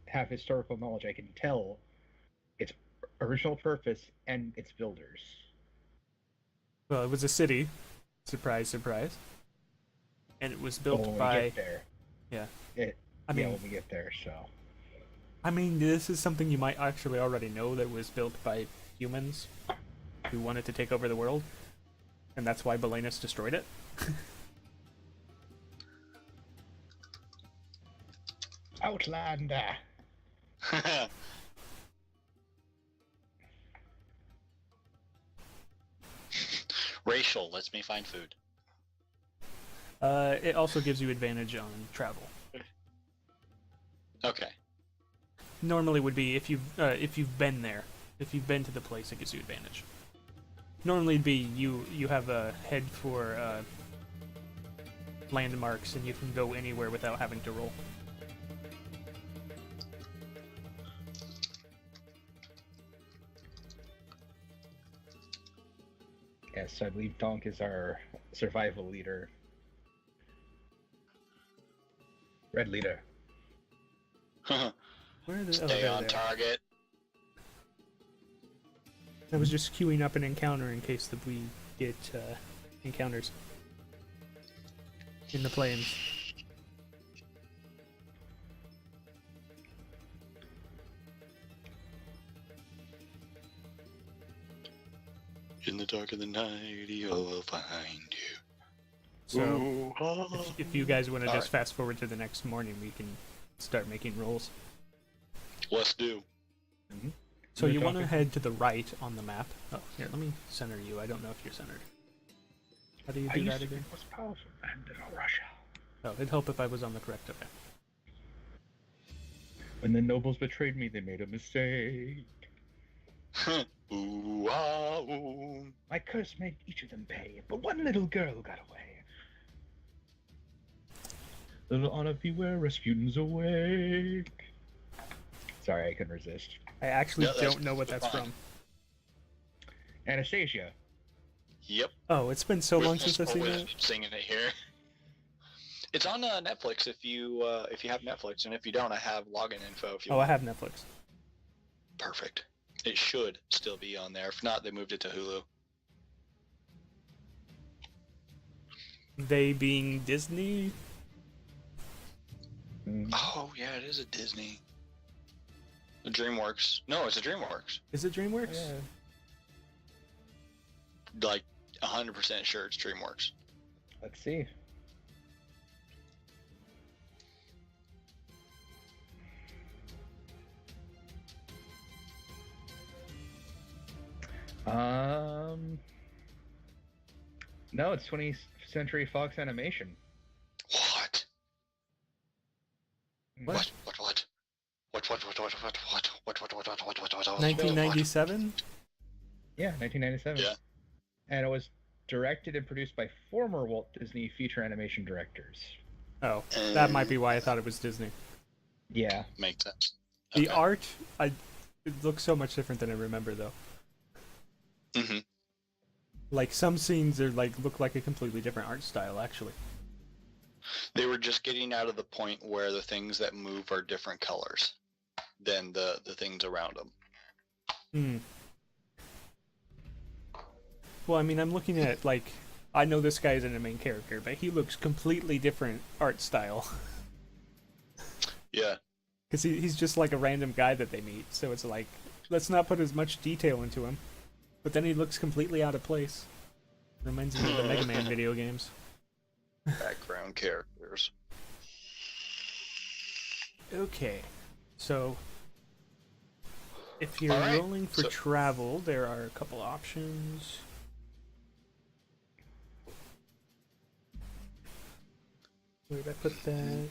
have historical knowledge, I can tell its original purpose and its builders. Well, it was a city. Surprise, surprise. And it was built when we by. get there. Yeah. I I mean, when we get there, so. this is something you might actually already know, that was built by humans who wanted to take over the world, and that's why Belenus destroyed it. Outlander. Racial lets me find food. It also gives you advantage on travel. Okay. Normally would be if you've been there, if you've been to the place, it gives you advantage. Normally it'd be you have a head for landmarks and you can go anywhere without having to roll. Yes, I believe Donk is our survival leader. Red leader. Where are the, Stay there on they are. target. I was just queuing up an encounter in case that we get encounters in the plains. In the dark of the night, he'll find you. So Ooh, ah. if you guys want to just Alright. fast forward to the next morning, we can start making rolls. Let's do. So You're you want to talking- head to the right on the map. Oh, here, let me center you. I don't know if you're centered. How do you I do used that to be again? the most powerful man in all Russia. Oh, it'd help if I was on the correct. Okay. When the nobles betrayed me, they made a mistake. Ooh, ah, ooh. My curse made each of them pay, but one little girl got away. Little Anna, beware, Rasputin's awake. Sorry, I couldn't resist. I actually No, that's don't know what that's fine. from. Anastasia. Yep. Oh, it's been so long We're since I've seen that. singing it here. It's on Netflix if you have Netflix, and if you don't, I have login info. If you Oh, I want. have Netflix. Perfect. It should still be on there. If not, they moved it to Hulu. They being Disney. Oh yeah, it is a Disney. The DreamWorks. No, it's a DreamWorks. Is it DreamWorks? Like 100% sure it's DreamWorks. Let's see. No, it's 20th Century Fox Animation. What? What? What? 1997. Yeah, 1997. Yeah. And it was directed and produced by former Walt Disney feature animation directors. Oh, that might be why I thought it was Disney. Yeah. Makes sense. The art, it looks so much different than I remember though. Mm-hmm. Like some scenes are look like a completely different art style actually. They were just getting out of the point where the things that move are different colors than the things around them. Hmm. Well, I mean, I'm looking at I know this guy isn't a main character, but he looks completely different art style. Yeah. Because he's just like a random guy that they meet, so it's like, let's not put as much detail into him. But then he looks completely out of place. Reminds me of the Mega Man video games. Background characters. Okay, so if you're Alright, rolling for so- travel, there are a couple options. Where did I put that?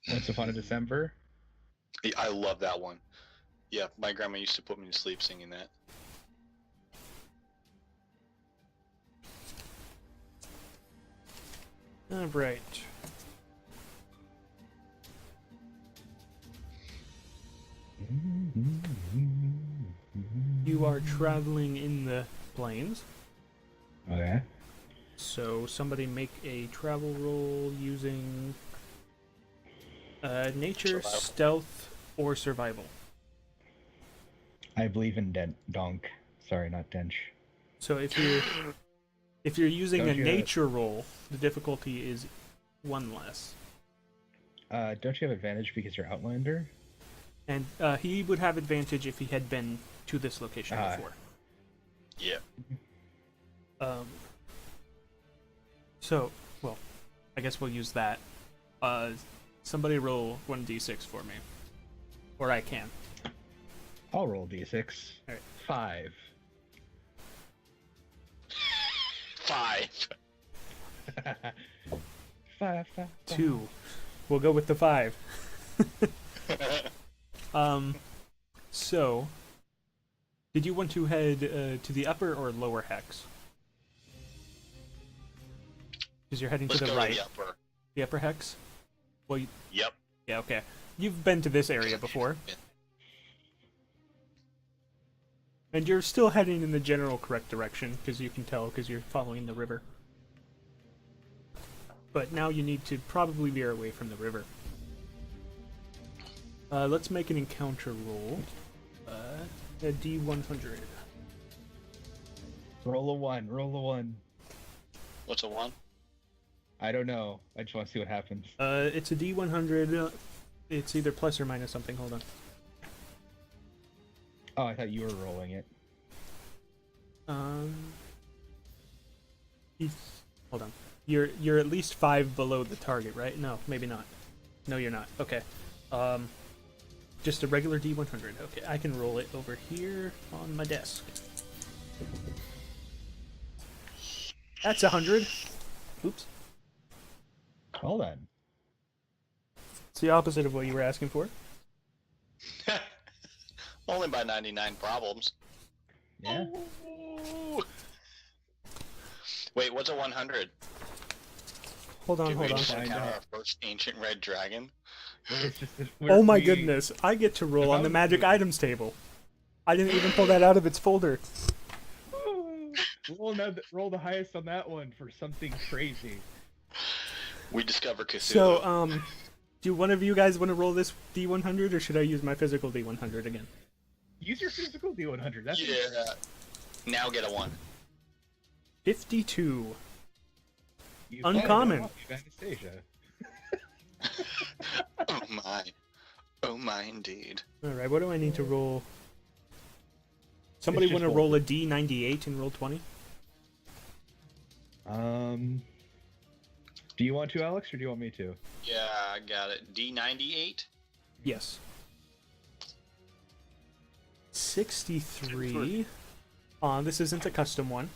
Once Upon a December. Yeah, I love that one. Yeah, my grandma used to put me to sleep singing that. Alright. You are traveling in the plains, Okay. so somebody make a travel roll using nature, Survival. stealth, or survival. I believe in Donk. Sorry, not Dench. So if you're using Don't a you- nature roll, the difficulty is one less. Don't you have advantage because you're Outlander? And he would have advantage if he had been to this location Ah. before. Yeah. Um. So, well, I guess we'll use that. Somebody roll 1d6 for me, or I can. I'll roll d6. All right. 5. 5. 5. 2. We'll go with the 5. So, did you want to head to the upper or lower hex? Because you're heading Let's to the go right. to the upper. The upper hex? Well, Yep. yeah, okay. You've been to this area before. And you're still heading in the general correct direction, because you can tell, because you're following the river. But now you need to probably veer away from the river. Let's make an encounter roll. A D100. Roll a 1. Roll a 1. What's a 1? I don't know. I just want to see what happens. It's a D100. It's either plus or minus something. Hold on. Oh, I thought you were rolling it. Hold on. You're at least 5 below the target, right? No, maybe not. No, you're not. Okay. Just a regular D100. Okay, I can roll it over here on my desk. That's 100. Oops. Hold on. It's the opposite of what you were asking for. Only by 99 problems. Yeah. Ooh. Wait, what's a 100? Hold on, Did we hold on. just Find encounter out. our first ancient red dragon? It's just that Oh my we- goodness, I get to roll on the About- magic items table. I didn't even pull that out of its folder. Roll the highest on that one for something crazy. We discover Cthulhu. So, do one of you guys want to roll this D100, or should I use my physical D100 again? Use your physical D100. That's Yeah. Now get a 1. 52. You Uncommon. Anastasia. Oh my. Oh my indeed. Alright, what do I need to roll? Somebody It's want just to roll a D98 and roll 20? Do you want to, Alex, or do you want me to? Yeah, I got it. D98? Yes. 63. This isn't a custom one.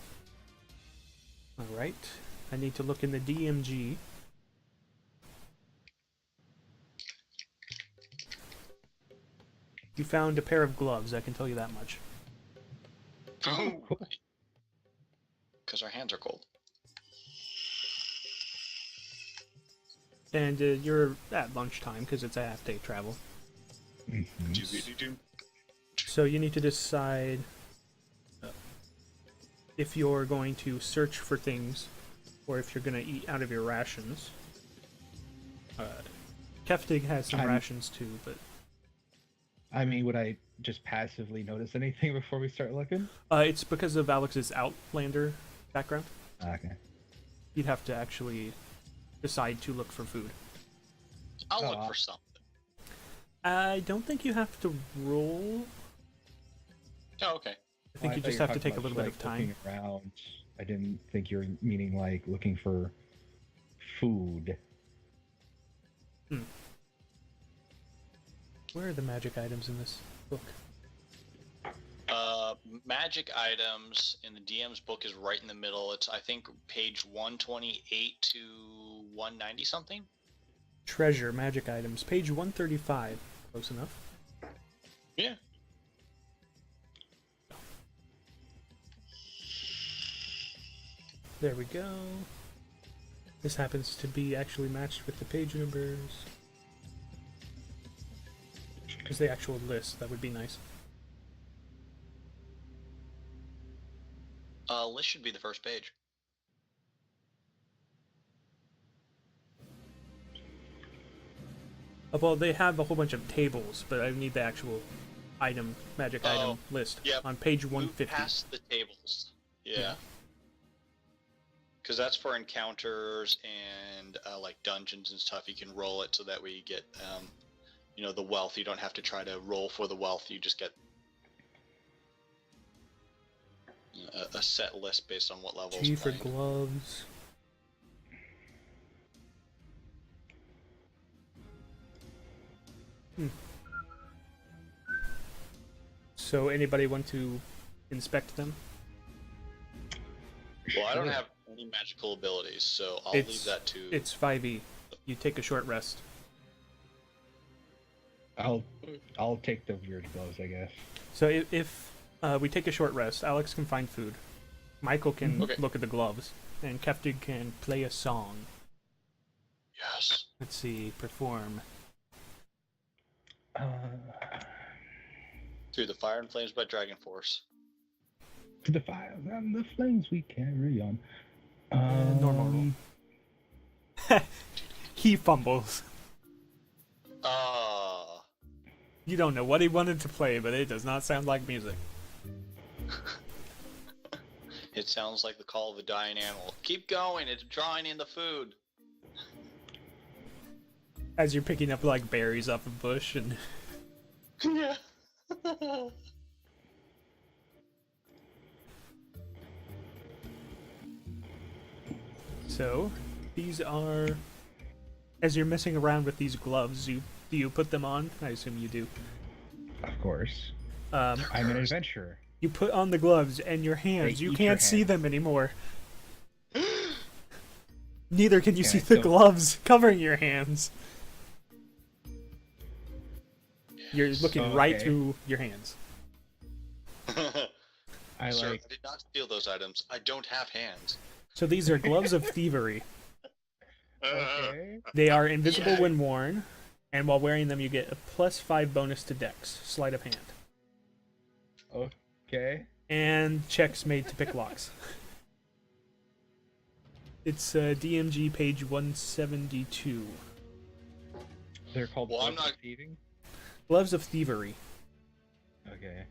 Alright. I need to look in the DMG. You found a pair of gloves, I can tell you that much. Oh. Cool. Because our hands are cold. And you're at lunchtime, because it's a half-day travel. So you need to decide if you're going to search for things, or if you're going to eat out of your rations. Keftig has some rations too, but... I mean, would I just passively notice anything before we start looking? It's because of Alex's Outlander background. Okay. You'd have to actually decide to look for food. I'll Oh, look for something. I don't think you have to roll. Oh, okay. I think you thought just were have to talking take a about, little bit of like, looking time. around. I didn't think you were meaning like looking for food. Where are the magic items in this book? Magic items in the DM's book is right in the middle. It's, I think, page 128 to 190 something. Treasure, magic items, page 135. Close enough. Yeah. There we go. This happens to be actually matched with the page numbers. Is the actual list, that would be nice. List should be the first page. Well, they have a whole bunch of tables, but I need the actual magic item list yep. on page Move 150. past the tables. Yeah. Because that's for encounters and like dungeons and stuff. You can roll it so that we get, you know, the wealth. You don't have to try to roll for the wealth. You just get a set list based on what levels. G for gloves. So anybody want to inspect them? Well, I don't have any magical abilities, so I'll leave that to. It's 5e. You take a short rest. I'll take the weird gloves, I guess. So if we take a short rest, Alex can find food. Michael can look at the gloves, and Keftig can play a song. Yes. Let's see, perform. Through the Fire and Flames by Dragon Force. To the fire and the flames we carry on. Normal roll. He fumbles. You don't know what he wanted to play, but it does not sound like music. It sounds like the call of a dying animal. Keep going, it's drawing in the food. As you're picking up like berries off a bush and Yeah. So, these are, as you're messing around with these gloves, do you put them on? I assume you do. Of course. I'm an adventurer. You put on the gloves and your hands, you can't see them anymore. Neither can you see the gloves covering your hands. You're looking right through your hands. Sir, I did not steal those items. I don't have hands. So these are gloves of thievery. Okay. They are invisible when worn, and while wearing them you get a +5 bonus to Dex, sleight of hand. Okay. And checks made to pick locks. It's DMG page 172. They're called Well, gloves of thieving? Gloves of thievery. Okay.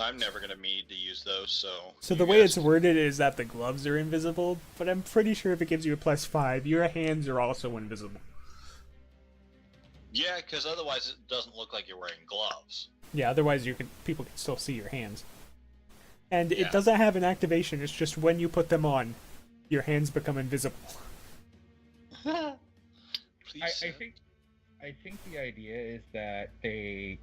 I'm never gonna need to use those, so. So the way it's worded is that the gloves are invisible, but I'm pretty sure if it gives you a +5, your hands are also invisible. Yeah, because otherwise it doesn't look like you're wearing gloves. Yeah, otherwise people can still see your hands. And it doesn't have an activation, it's just when you put them on, your hands become invisible. Please, I think the idea is that they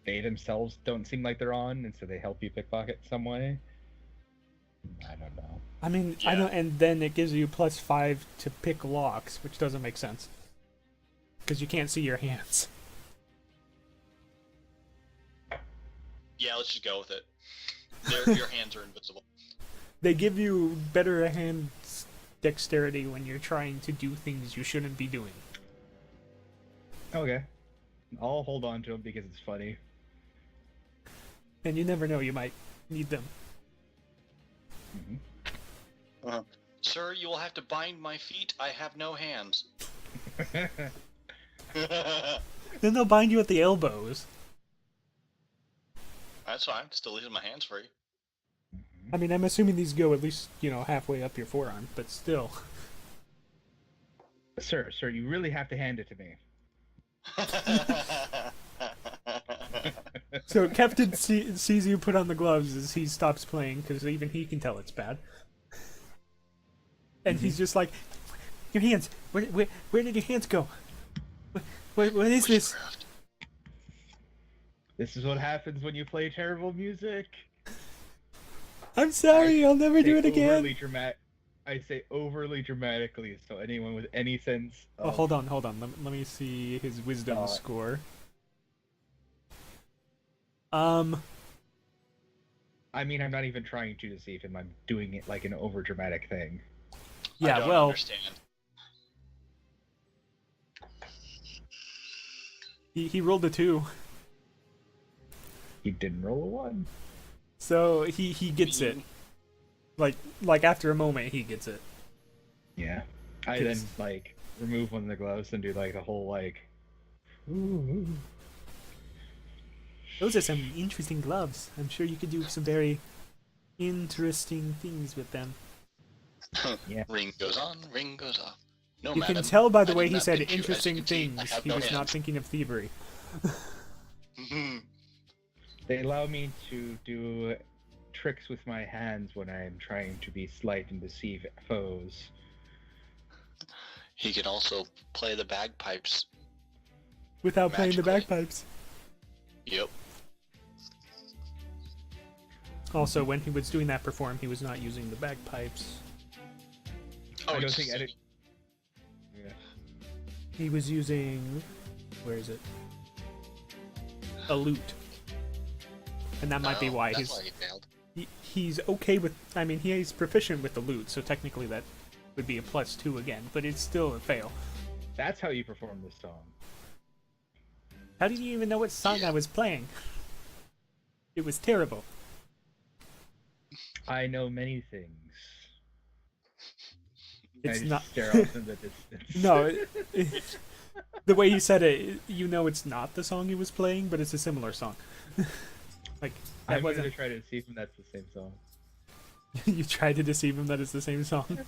themselves don't seem like they're on, and so they help you pickpocket some way. I don't know. I mean, I don't, and then it gives you +5 to pick locks, which doesn't make sense. Because you can't see your hands. Yeah, let's just go with it. Your hands are invisible. They give you better hand dexterity when you're trying to do things you shouldn't be doing. Okay. I'll hold on to them because it's funny. And you never know, you might need them. Mm-hmm. Sir, you will have to bind my feet. I have no hands. Then they'll bind you at the elbows. That's fine. Still using my hands free. I mean, I'm assuming these go at least, halfway up your forearm, but still. Sir, you really have to hand it to me. So Captain sees you put on the gloves as he stops playing, because even he can tell it's bad. And he's just like, your hands, where did your hands go? What is this? This is what happens when you play terrible music. I'm sorry, I'll never do it again. I say overly dramatically, so anyone with any sense of... Oh, hold on. Let me see his wisdom score. I mean, I'm not even trying to deceive him. I'm doing it like an over-dramatic thing. Yeah, I don't well... understand. He rolled a 2. He didn't roll a 1. So he gets it. Like after a moment he gets it. Yeah. I then remove one of the gloves and do the whole ooh. Those are some interesting gloves. I'm sure you could do some very interesting things with them. Yeah. Ring goes on, ring goes off. No, You madam, can tell by the I way did he not said pick you. As you interesting can see, I things. have He no was not hands. thinking of thievery. They allow me to do tricks with my hands when I am trying to be slight and deceive foes. He can also play the bagpipes. Without playing the Magically. bagpipes. Yep. Also, when he was doing that perform, he was not using the bagpipes. Oh, I don't it's- think edit. Yeah. He was using... where is it? A lute. And that might be Oh, why that's he's... why he failed. He's okay with... I mean, he's proficient with the lute, so technically that would be a +2 again, but it's still a fail. That's how you perform this song. How did you even know what song I was playing? It was terrible. I know many things. It's I just not... stare off in the distance. No, the way he said it, you know it's not the song he was playing, but it's a similar song. Like, that I'm wasn't... going to try to see if that's the same song. You tried to deceive him that it's the same song?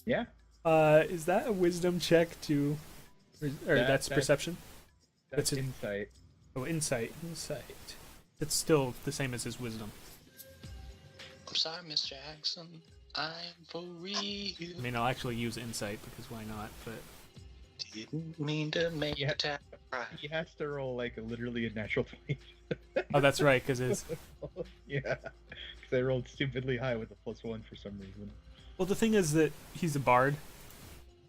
Yeah. Is that a wisdom check to... Or that's perception? That's That's insight. Oh, insight. Insight. It's still the same as his wisdom. I'm sorry, Miss Jackson. I'm for real. I mean, I'll actually use insight, because why not, but... Didn't mean to make Yeah. you tap right. He has to roll like literally a natural 20. Oh, that's right, because his... Yeah. Because I rolled stupidly high with a +1 for some reason. Well, the thing is that he's a bard,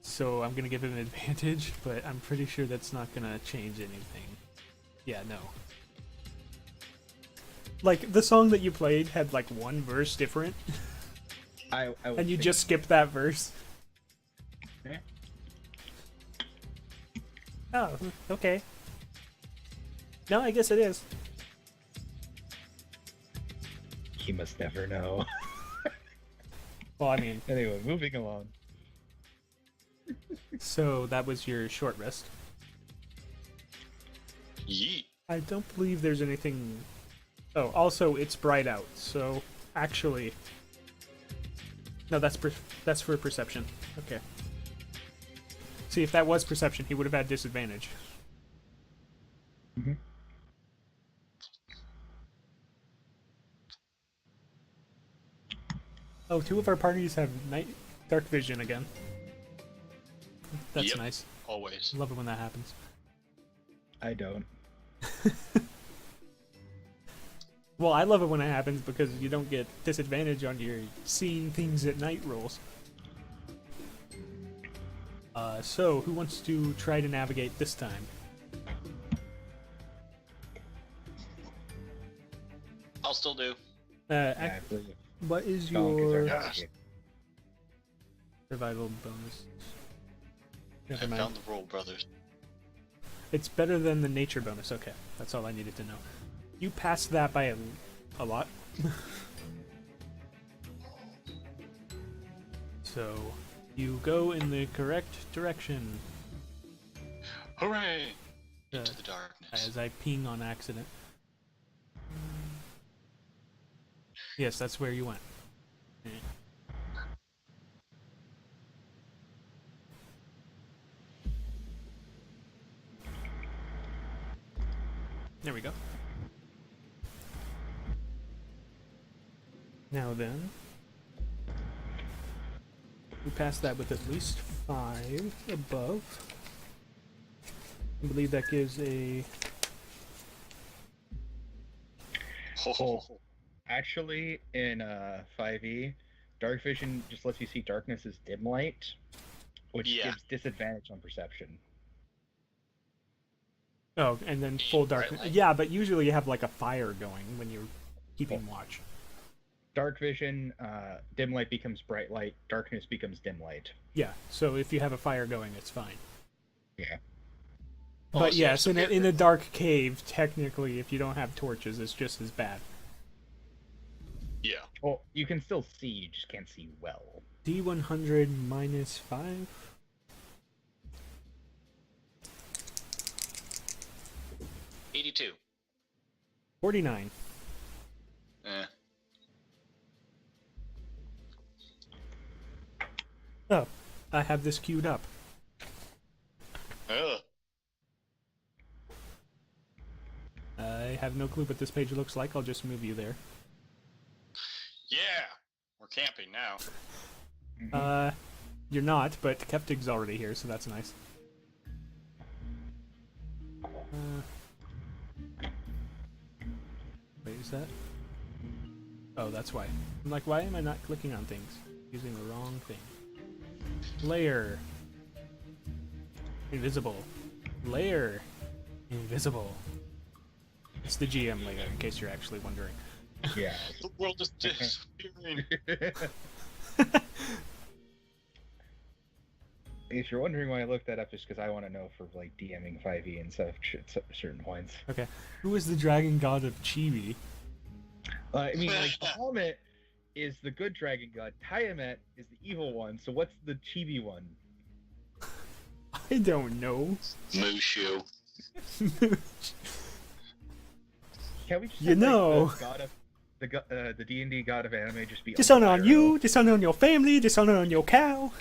so I'm gonna give him an advantage, but I'm pretty sure that's not gonna change anything. Yeah, no. Like, the song that you played had, like, one verse different, I was and you thinking- just skipped that verse. Yeah. Oh, okay. No, I guess it is. He must never know. Well, I mean, Anyway, moving along. so that was your short rest. Yeet. I don't believe there's anything... Oh, also, it's bright out, so actually... No, that's for perception. Okay. See, if that was perception, he would have had disadvantage. Mm-hmm. Oh, two of our parties have dark vision again. That's Yep. nice. Always. Love it when that happens. I don't. Well, I love it when it happens because you don't get disadvantage on your seeing things at night rolls. So, who wants to try to navigate this time? I'll still do. Yeah, I believe What is Donk is our your navigate. survival bonus? Never I mind. found the rule, brothers. It's better than the nature bonus. Okay, that's all I needed to know. You passed that by a lot. So, you go in the correct direction. Hooray! Uh, Into the darkness. As I ping on accident. Yes, that's where you went. Eh. There we go. Now then, we passed that with at least 5 above. I believe that gives a... Ho, ho, ho. Actually, in 5e, dark vision just lets you see darkness as dim light, which Yeah. gives disadvantage on perception. Oh, and then full Bright darkness. light. Yeah, but usually you have like a fire going when you're keeping watch. Dark vision, dim light becomes bright light, darkness becomes dim light. Yeah, so if you have a fire going, it's fine. Yeah. Oh, But so yes, it's in a dark cave, technically, if you don't have torches, it's just as bad. Yeah. Well, you can still see, you just can't see well. D100 minus 5? $82. 49. Eh. Oh, I have this queued up. Ugh. I have no clue what this page looks like, I'll just move you there. now. You're not, but Keptig's already here, so that's nice. Wait, is that? Oh, that's why. I'm like, why am I not clicking on things? Using the wrong thing. Layer. Invisible. Layer. Invisible. It's the GM layer, in case you're actually wondering. Yeah. The world is disappearing. If you're wondering why I looked that up, just because I want to know for like DMing 5e and stuff, certain points. Okay. Who is the dragon god of Chibi? I mean, like Bahamut is the good dragon god. Tiamat is the evil one. So what's the chibi one? I don't know. Mushu. Can we just You have, like, know. the god of the D&D god of anime just be Dishonor on Pyro? you, dishonor on your family, dishonor on your cow.